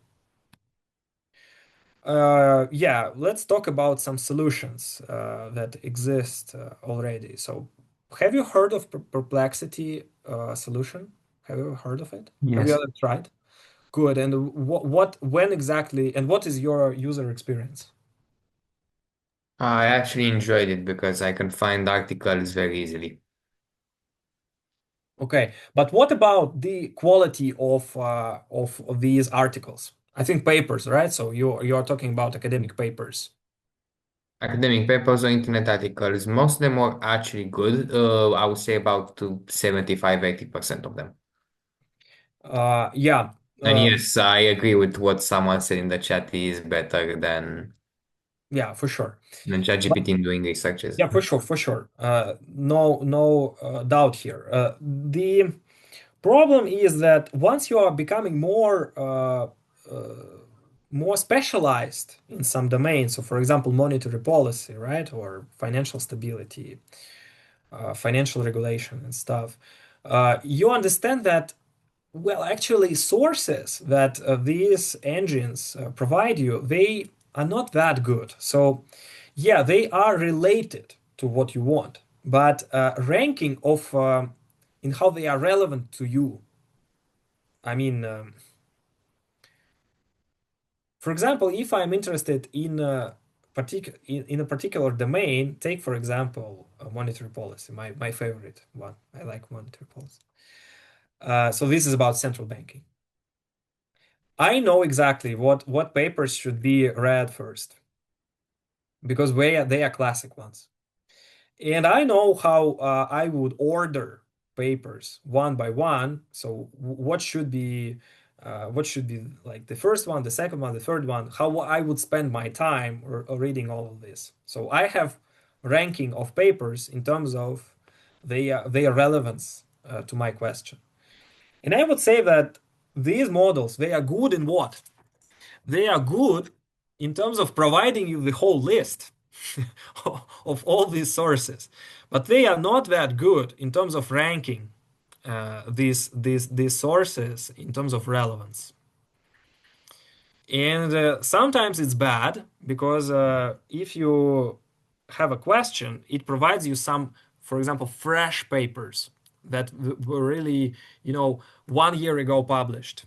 Yeah, let's talk about some solutions that exist already. So, have you heard of Perplexity solution? Have you heard of it? Have you Yes. ever tried? Good. And when exactly, and what is your user experience? I actually enjoyed it because I can find articles very easily. Okay, but what about the quality of these articles? I think papers, right? So you're talking about academic papers. Academic papers or internet articles, most of them are actually good. I would say about to 75-80% of them. Yeah. And Uh, yes, I agree with what someone said in the chat is better yeah, for sure. than ChatGPT in doing researches. Yeah, for sure, for sure. No doubt here. The problem is that once you are becoming more specialized in some domains, so for example, monetary policy, right, or financial stability, financial regulation and stuff, you understand that Well, actually, sources that these engines provide you, they are not that good. So, yeah, they are related to what you want, but ranking of in how they are relevant to you. I mean, for example, if I'm interested in in a particular domain, take for example monetary policy, my favorite one. I like monetary policy. So this is about central banking. I know exactly what papers should be read first because they are classic ones. And I know how I would order papers one by one. So what should be like the first one, the second one, the third one, how I would spend my time or reading all of this. So I have ranking of papers in terms of their relevance to my question. And I would say that these models, they are good in what? They are good in terms of providing you the whole list of all these sources, but they are not that good in terms of ranking these sources in terms of relevance. And sometimes it's bad because if you have a question, it provides you some, for example, fresh papers that were really, 1 year ago published.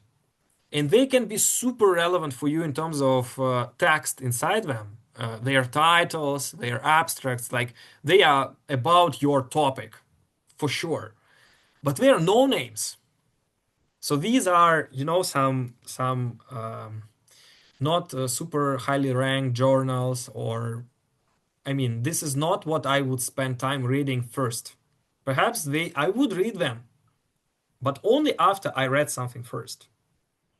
And they can be super relevant for you in terms of text inside them. Their titles, their abstracts, like they are about your topic for sure, but they are no names. So these are, some not super highly ranked journals, or I mean, this is not what I would spend time reading first. Perhaps I would read them, but only after I read something first.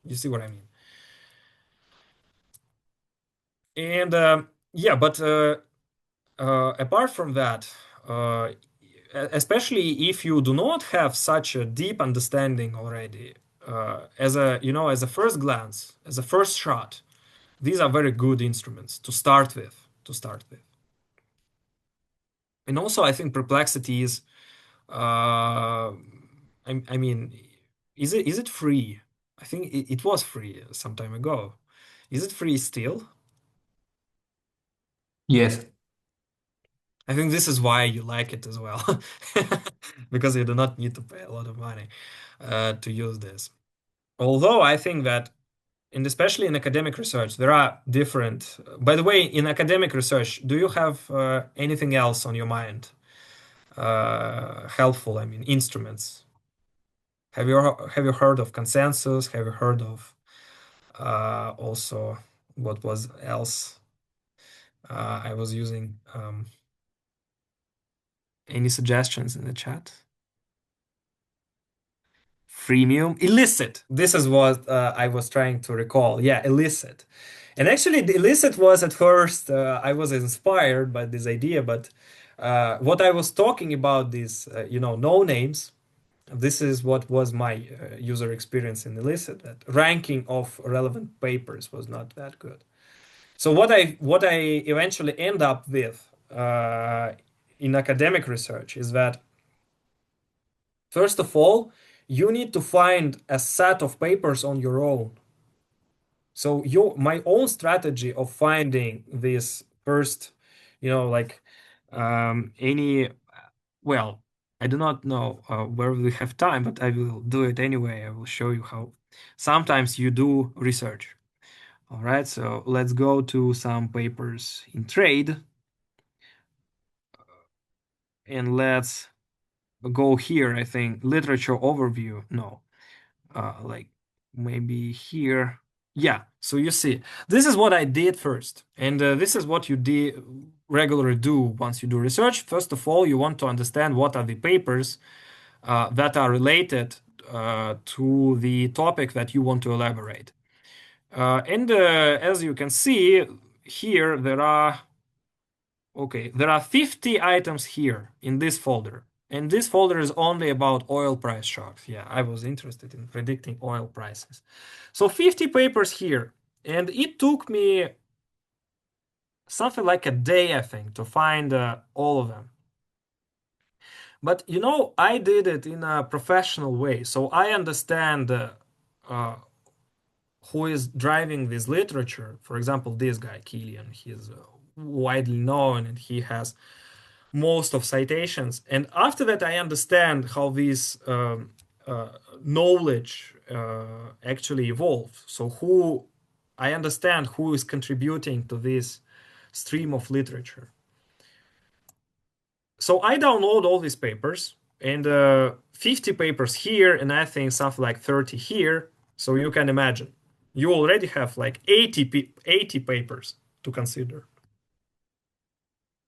You see what I mean? And yeah, but apart from that, especially if you do not have such a deep understanding already, as a first glance, as a first shot, these are very good instruments to start with. And also, I think Perplexity is, I mean, is it free? I think it was free some time ago. Is it free still? Yes. I think this is why you like it as well, because you do not need to pay a lot of money to use this. Although I think that, and especially in academic research, there are different. By the way, in academic research, do you have anything else on your mind? Helpful, I mean, instruments. Have you heard of consensus? Have you heard of also what was else I was using? Any suggestions in the chat? Freemium, illicit. This is what I was trying to recall. Yeah, illicit. And actually, the illicit was at first, I was inspired by this idea, but what I was talking about, these, no names, this is what was my user experience in illicit, that ranking of relevant papers was not that good. So what I eventually end up with in academic research is that, first of all, you need to find a set of papers on your own. So my own strategy of finding this first, like any, well, I do not know where we have time, but I will do it anyway. I will show you how sometimes you do research. All right, so let's go to some papers in trade, and let's go here. I think literature overview. No, like maybe here. Yeah, so you see, this is what I did first, and this is what you regularly do once you do research. First of all, you want to understand what are the papers that are related to the topic that you want to elaborate. And as you can see here, there are 50 items here in this folder. And this folder is only about oil price shocks. Yeah, I was interested in predicting oil prices. So 50 papers here. And it took me something like a day, I think, to find all of them. But I did it in a professional way, so I understand uh, who is driving this literature. For example, this guy, Killian, he's widely known and he has most of citations. And after that, I understand how this uh, knowledge actually evolves. So I understand who is contributing to this stream of literature. So I download all these papers and 50 papers here, and I think something like 30 here. So you can imagine, you already have like 80 papers to consider.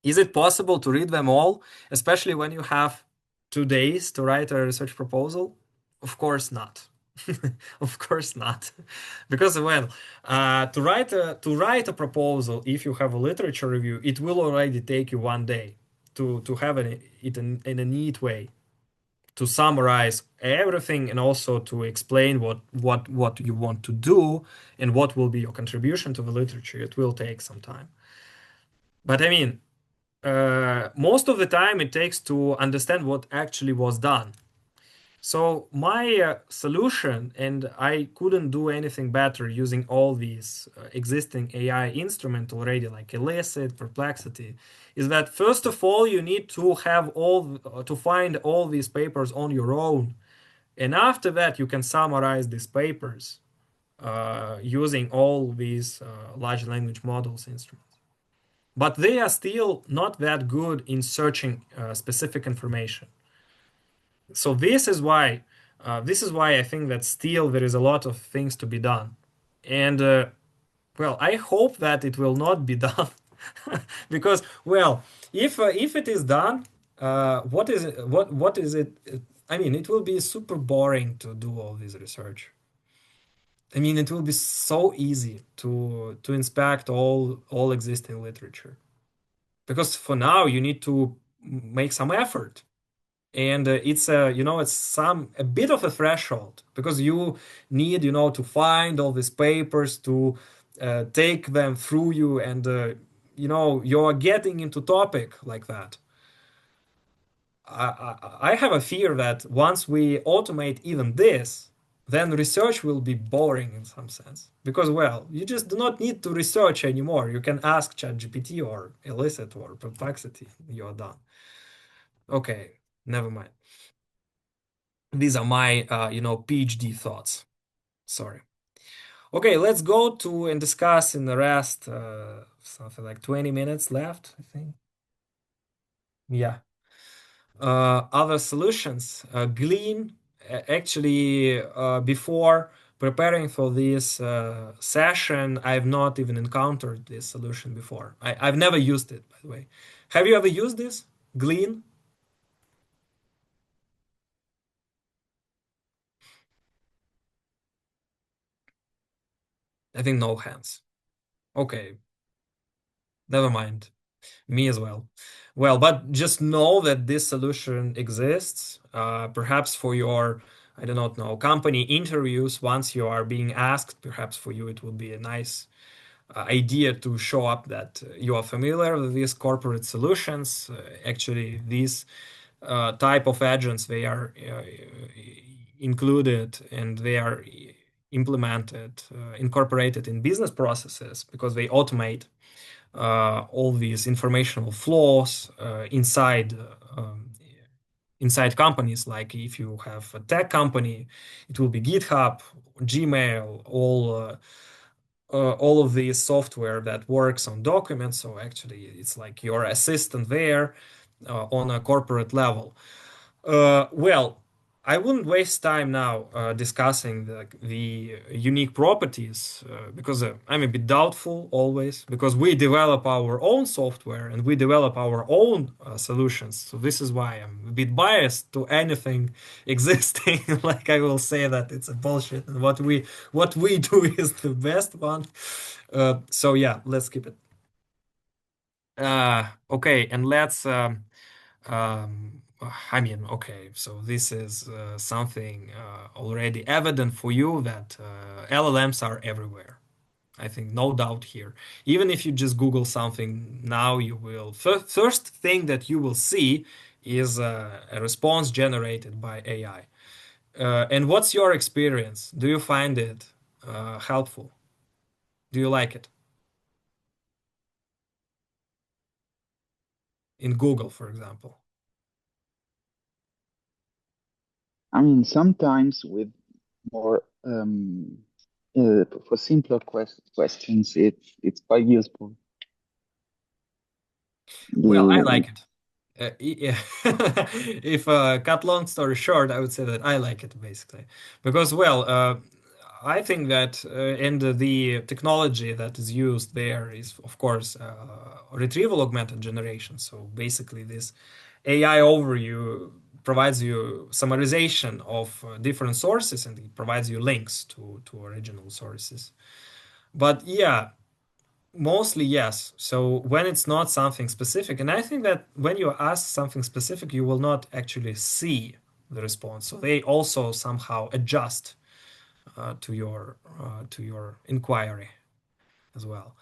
Is it possible to read them all, especially when you have 2 days to write a research proposal? Of course not. Of course not. Because to write a proposal, if you have a literature review, it will already take you 1 day to have it in a neat way, to summarize everything and also to explain what you want to do and what will be your contribution to the literature. It will take some time. But I mean, most of the time it takes to understand what actually was done. So my solution, and I couldn't do anything better using all these existing AI instruments already, like Elicit, Perplexity, is that first of all you need to have to find all these papers on your own, and after that you can summarize these papers using all these large language models instruments. But they are still not that good in searching specific information. So this is why I think that still there is a lot of things to be done. And well, I hope that it will not be done because, well, if it is done, what is it? What is it? I mean, it will be super boring to do all this research. I mean, it will be so easy to inspect all existing literature, because for now you need to make some effort, and it's a bit of a threshold, because you need to find all these papers, to take them through you, and you're getting into topic like that. I have a fear that once we automate even this, then research will be boring in some sense, because, well, you just do not need to research anymore. You can ask ChatGPT or Elicit or Perplexity. You're done. Okay, never mind. These are my PhD thoughts. Sorry. Okay, let's go to and discuss in the rest, something like 20 minutes left, I think. Yeah. Other solutions. Glean, actually, before preparing for this session, I've not even encountered this solution before. I've never used it, by the way. Have you ever used this? Glean? I think no hands. Okay, never mind. Me as well. Well, but just know that this solution exists. Perhaps for your, I do not know, company interviews, once you are being asked, perhaps for you it would be a nice idea to show up that you are familiar with these corporate solutions. Actually, these type of agents, they are included, and they are implemented, incorporated in business processes, because they automate all these informational flows inside companies. Like if you have a tech company, it will be GitHub, Gmail, all of the software that works on documents. So actually, it's like your assistant there on a corporate level. Well, I wouldn't waste time now discussing the unique properties, because I'm a bit doubtful always, because we develop our own software and we develop our own solutions. So this is why I'm a bit biased to anything existing. Like, I will say that it's a bullshit, and what we do is the best one. So yeah, let's keep it. Okay, and let's. I mean, okay, so this is something already evident for you, that LLMs are everywhere. I think no doubt here. Even if you just Google something now, you will first thing that you will see is a response generated by AI. And what's your experience? Do you find it helpful? Do you like it? In Google, for example. I mean, sometimes with more for simpler questions, it's quite useful. Well, I The like it. Yeah. If cut long story short, I would say that I like it basically because, well, I think that and the technology that is used there is, of course, retrieval augmented generation. So basically, this AI overview provides you summarization of different sources and it provides you links to original sources. But yeah, mostly yes. So when it's not something specific, and I think that when you ask something specific, you will not actually see the response. So they also somehow adjust to your inquiry as well.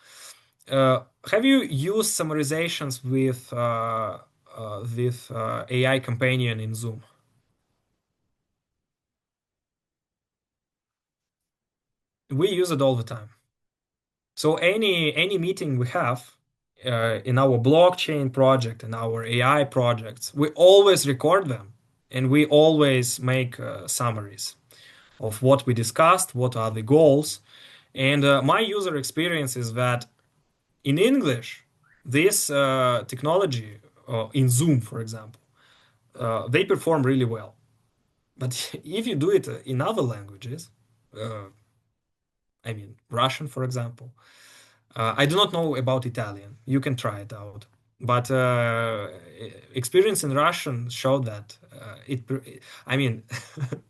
Have you used summarizations with AI companion in Zoom? We use it all the time. So any meeting we have in our blockchain project and our AI projects, we always record them and we always make summaries of what we discussed, what are the goals. And my user experience is that in English, this technology in Zoom, for example, they perform really well. But if you do it in other languages, uh, I mean Russian, for example, I do not know about Italian. You can try it out. But experience in Russian showed that I mean,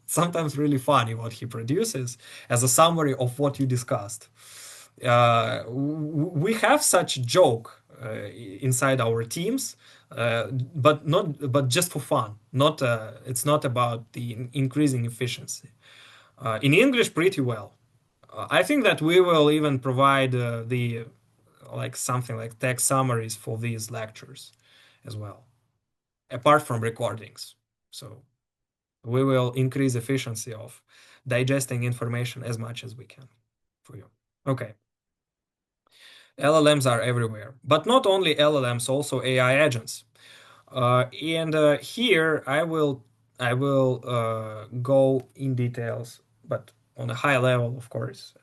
sometimes really funny what he produces as a summary of what you discussed. We have such joke inside our teams, but just for fun. Not it's not about the increasing efficiency. In English, pretty well. I think that we will even provide the like something like text summaries for these lectures as well, apart from recordings. So we will increase efficiency of digesting information as much as we can for you. Okay. LLMs are everywhere, but not only LLMs, also AI agents. And here I will go in details, but on a high level, of course,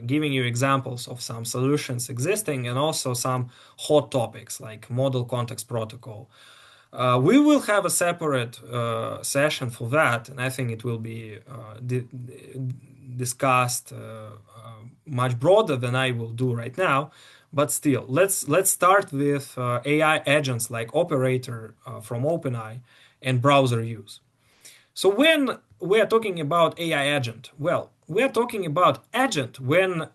giving you examples of some solutions existing and also some hot topics like model context protocol. We will have a separate session for that, and I think it will be discussed much broader than I will do right now. But still, let's start with AI agents like Operator from OpenAI and browser use. So when we are talking about AI agent, well, we are talking about agent when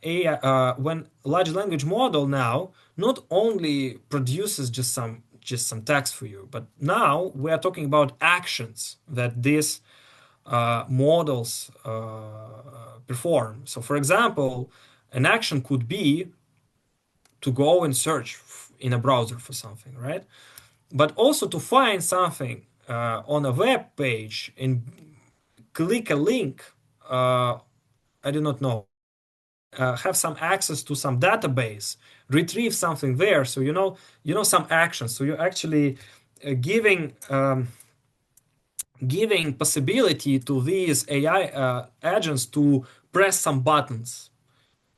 when large language model now not only produces just some text for you, but now we are talking about actions that these models perform. So, for example, an action could be to go and search in a browser for something, right? But also to find something on a web page and click a link. I do not know. Have some access to some database, retrieve something there. So some actions. So you're actually giving giving possibility to these AI agents to press some buttons.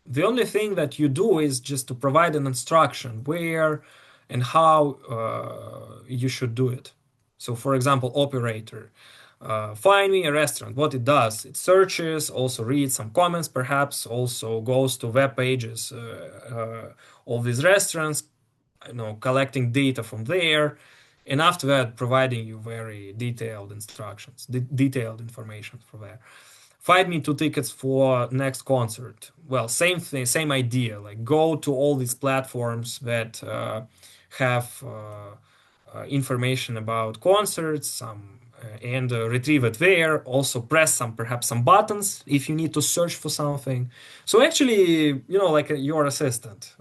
The only thing that you do is just to provide an instruction where and how you should do it. So, for example, operator, find me a restaurant. What it does, it searches, also reads some comments, perhaps also goes to web pages of these restaurants, collecting data from there, and after that, providing you very detailed instructions, detailed information for that. Find me two tickets for next concert. Well, same thing, same idea. Like go to all these platforms that have information about concerts, and retrieve it there. Also press perhaps some buttons if you need to search for something. So actually, like your assistant.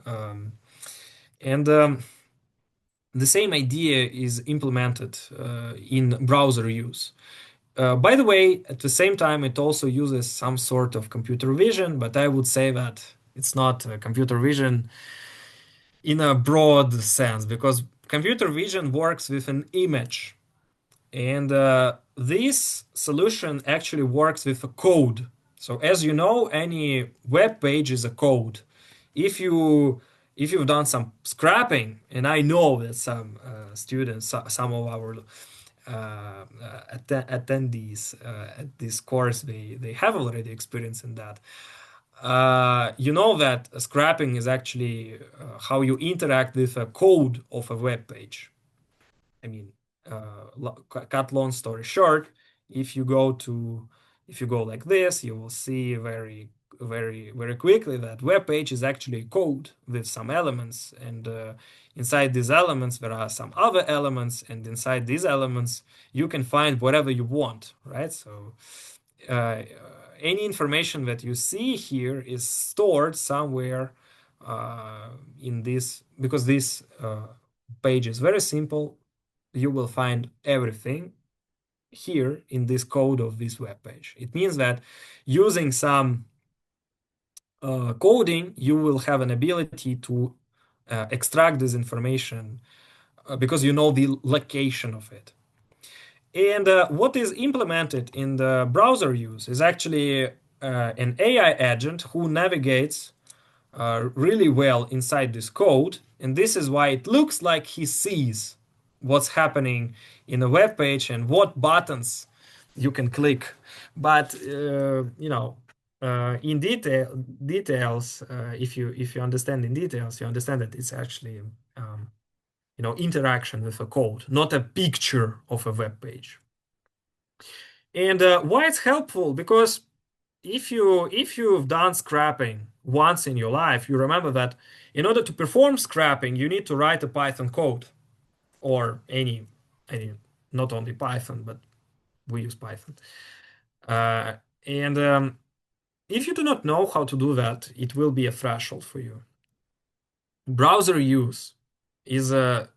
And the same idea is implemented in browser use. By the way, at the same time, it also uses some sort of computer vision, but I would say that it's not computer vision in a broad sense, because computer vision works with an image. And this solution actually works with a code. So as you know, any web page is a code. If you've done some scrapping, and I know that some students, some of our attendees at this course, they have already experience in that. You know that scrapping is actually how you interact with a code of a web page. I mean, cut long story short, if you go like this, you will see very quickly that web page is actually code with some elements, and inside these elements there are some other elements, and inside these elements you can find whatever you want, right? So uh, any information that you see here is stored somewhere in this, because this page is very simple. You will find everything here in this code of this web page. It means that using some coding, you will have an ability to extract this information because you know the location of it. And what is implemented in the browser use is actually an AI agent who navigates really well inside this code. And this is why it looks like he sees what's happening in a web page and what buttons you can click. But in details, if you understand in details, you understand that it's actually interaction with a code, not a picture of a web page. And why it's helpful? Because if you've done scrapping once in your life, you remember that in order to perform scrapping, you need to write a Python code, or any not only Python, but we use Python. And if you do not know how to do that, it will be a threshold for you. Browser use is a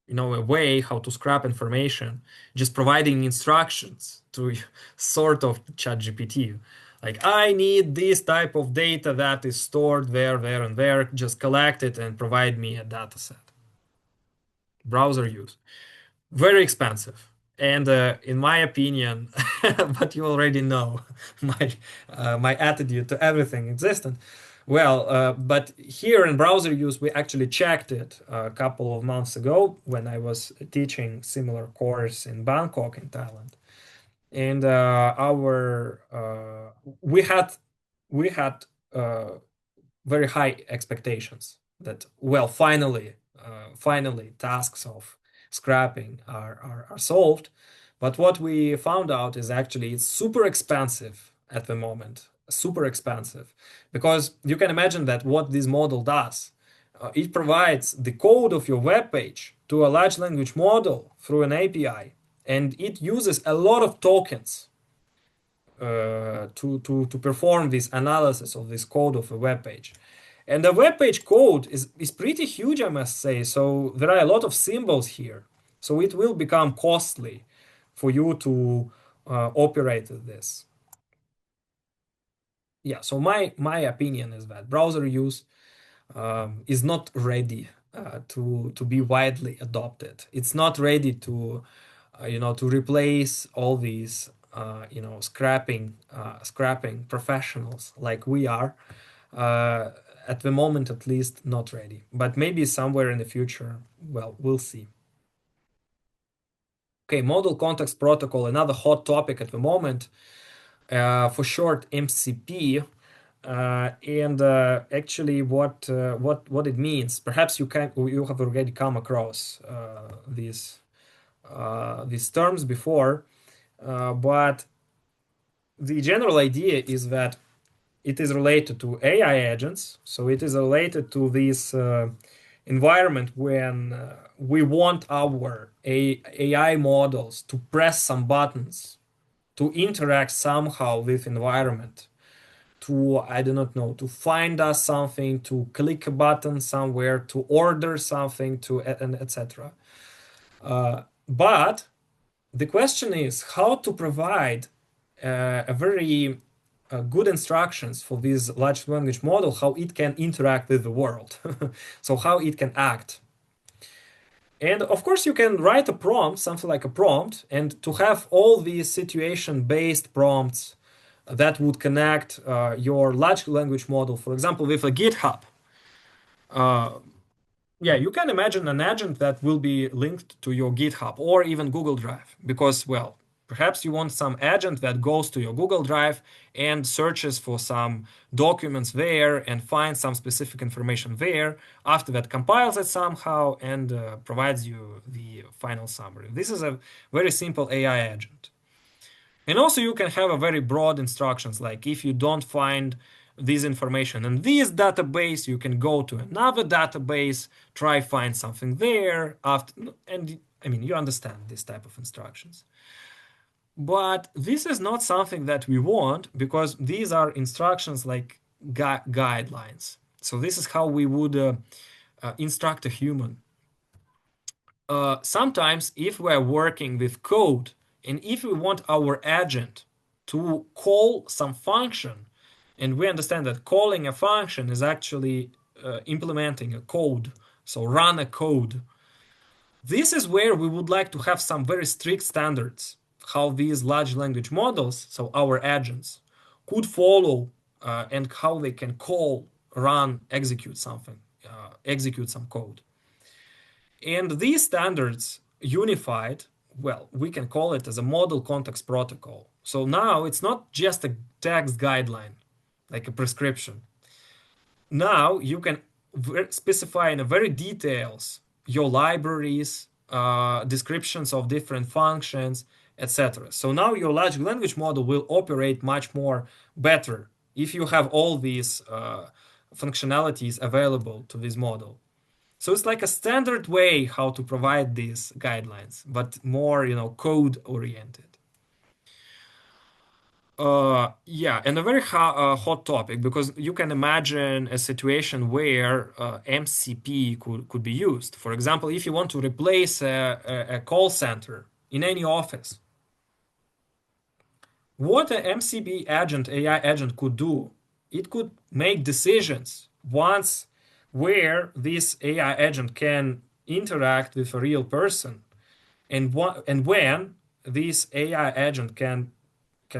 way how to scrap information, just providing instructions to sort of ChatGPT. Like, I need this type of data that is stored there, and there. Just collect it and provide me a data set. Browser use. Very expensive. And in my opinion, but you already know my attitude to everything existent. Well, but here in browser use, we actually checked it a couple of months ago when I was teaching similar course in Bangkok in Thailand. And we had very high expectations that, well, finally tasks of scrapping are solved. But what we found out is actually it's super expensive at the moment, super expensive, because you can imagine that what this model does, it provides the code of your web page to a large language model through an API, and it uses a lot of tokens to perform this analysis of this code of a web page. And the web page code is pretty huge, I must say. So there are a lot of symbols here. So it will become costly for you to operate this. Yeah, so my opinion is that browser use is not ready to be widely adopted. It's not ready to to replace all these scrapping professionals like we are. At the moment, at least, not ready. But maybe somewhere in the future, well, we'll see. Okay, Model Context Protocol, another hot topic at the moment. For short, MCP. And actually, what it means? Perhaps you have already come across these terms before, but the general idea is that it is related to AI agents. So it is related to this environment when we want our AI models to press some buttons, to interact somehow with environment, to, I do not know, to find us something, to click a button somewhere, to order something, and etc. But the question is how to provide a very good instructions for this large language model, how it can interact with the world, so how it can act. And of course, you can write a prompt, something like a prompt, and to have all these situation-based prompts that would connect your large language model, for example, with a GitHub. Yeah, you can imagine an agent that will be linked to your GitHub or even Google Drive because, well, perhaps you want some agent that goes to your Google Drive and searches for some documents there and finds some specific information there. After that, compiles it somehow and provides you the final summary. This is a very simple AI agent. And also you can have a very broad instructions, like if you don't find this information in this database, you can go to another database, try find something there after, and I mean, you understand this type of instructions. But this is not something that we want because these are instructions like guidelines. So this is how we would instruct a human. Sometimes if we're working with code and if we want our agent to call some function, and we understand that calling a function is actually implementing a code, so run a code. This is where we would like to have some very strict standards, how these large language models, so our agents, could follow and how they can call, run, execute something, execute some code. And these standards unified, well, we can call it as a model context protocol. So now it's not just a text guideline, like a prescription. Now you can specify in a very details your libraries, descriptions of different functions, etc. So now your large language model will operate much more better if you have all these functionalities available to this model. So it's like a standard way how to provide these guidelines, but more, code oriented. Yeah, and a very hot topic because you can imagine a situation where MCP could be used. For example, if you want to replace a call center in any office, what an MCP agent, AI agent could do, it could make decisions once where this AI agent can interact with a real person and when this AI agent can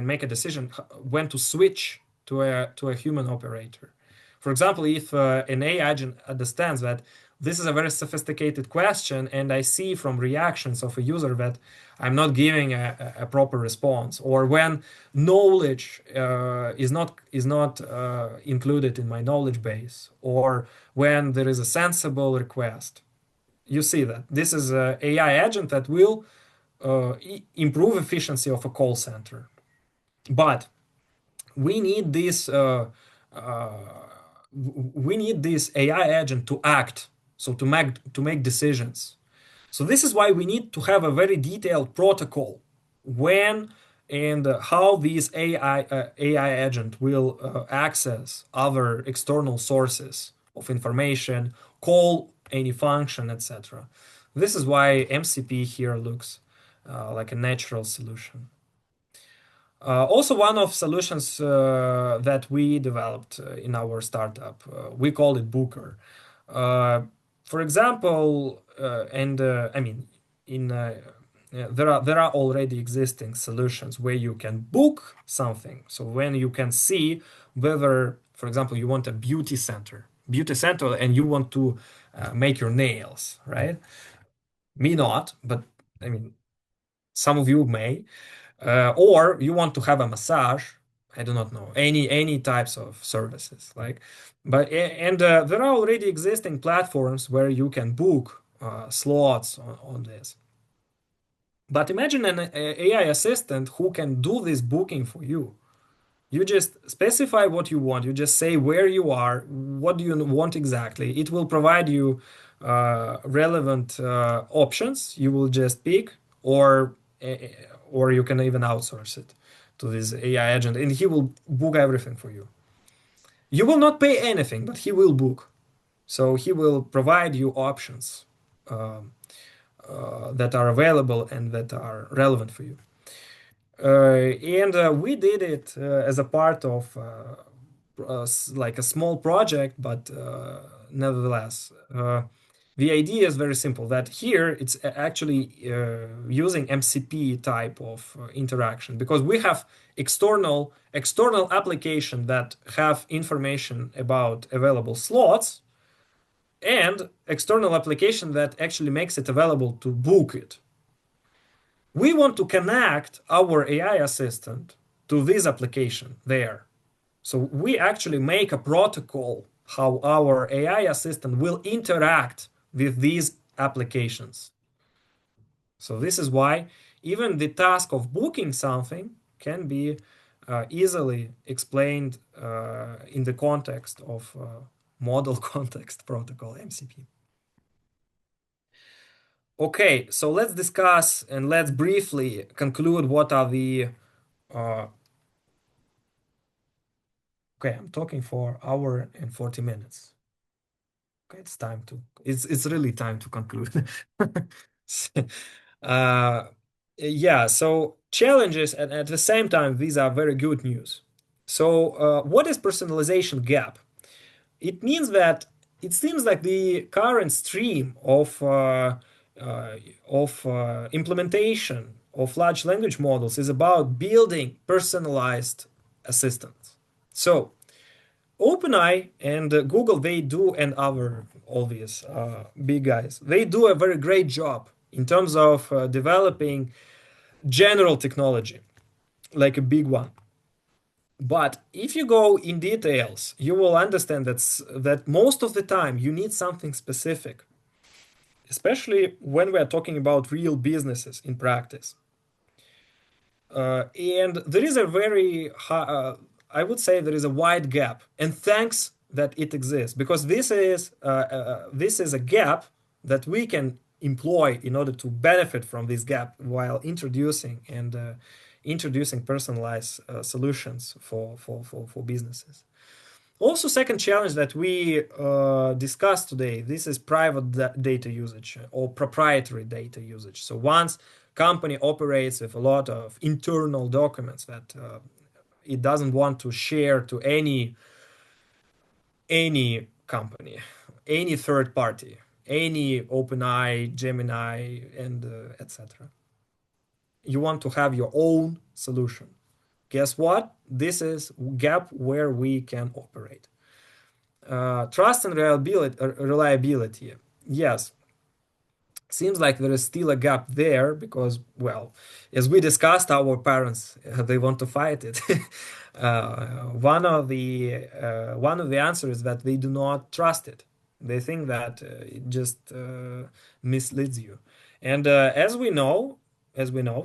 make a decision when to switch to a human operator. For example, if an AI agent understands that this is a very sophisticated question and I see from reactions of a user that I'm not giving a proper response, or when knowledge is not included in my knowledge base, or when there is a sensible request, you see that this is an AI agent that will improve efficiency of a call center. But we need this AI agent to act, so to make decisions. So this is why we need to have a very detailed protocol when and how this AI agent will access other external sources of information, call any function, etc. This is why MCP here looks like a natural solution. Also, one of solutions that we developed in our startup, we call it Booker. For example, I mean, there are already existing solutions where you can book something. So when you can see whether, for example, you want a beauty center, and you want to make your nails, right? Me not, but I mean, some of you may. Or you want to have a massage, I do not know, any types of services, like, but there are already existing platforms where you can book slots on this. But imagine an AI assistant who can do this booking for you. You just specify what you want. You just say where you are, what do you want exactly. It will provide you relevant options. You will just pick, or you can even outsource it to this AI agent, and he will book everything for you. You will not pay anything, but he will book. So he will provide you options that are available and that are relevant for you. We did it as a part of like a small project, but nevertheless, the idea is very simple. That here it's actually using MCP type of interaction, because we have external application that have information about available slots, and external application that actually makes it available to book it. We want to connect our AI assistant to this application there. So we actually make a protocol how our AI assistant will interact with these applications. So this is why even the task of booking something can be easily explained in the context of model context protocol, MCP. Okay, so let's discuss and let's briefly conclude what are the okay, I'm talking for an hour and 40 minutes. Okay, it's really time to conclude. uh, yeah, so challenges, and at the same time, these are very good news. So what is personalization gap? It means that it seems like the current stream of implementation of large language models is about building personalized assistants. So OpenAI and Google, they do, and other obvious big guys, they do a very great job in terms of developing general technology, like a big one. But if you go in details, you will understand that most of the time you need something specific, especially when we are talking about real businesses in practice. And there is a very high, I would say there is a wide gap, and thanks that it exists, because this is a gap that we can employ in order to benefit from this gap while introducing personalized solutions for businesses. Also, second challenge that we discussed today, this is private data usage or proprietary data usage. So once company operates with a lot of internal documents that it doesn't want to share to any company, any third party, any OpenAI, Gemini, and etc. You want to have your own solution. Guess what? This is gap where we can operate. Trust and reliability. Yes, seems like there is still a gap there because, well, as we discussed, our parents they want to fight it. One of the answers is that they do not trust it. They think that it just misleads you, and as we know,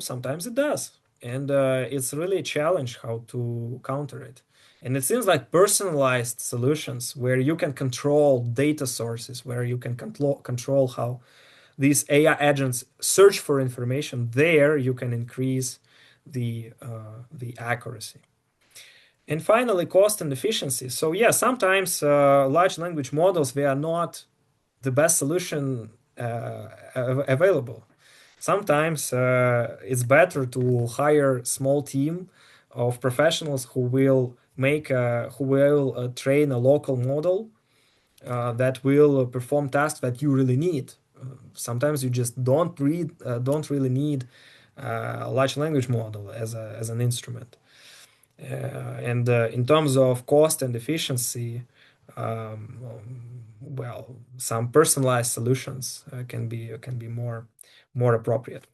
sometimes it does, and it's really a challenge how to counter it. And it seems like personalized solutions where you can control data sources, where you can control how these AI agents search for information, there you can increase the accuracy. And finally, cost and efficiency. So yeah, sometimes large language models, they are not the best solution available. Sometimes it's better to hire a small team of professionals who will train a local model that will perform tasks that you really need. Sometimes you just don't really need a large language model as an instrument. And in terms of cost and efficiency, well, some personalized solutions can be more appropriate.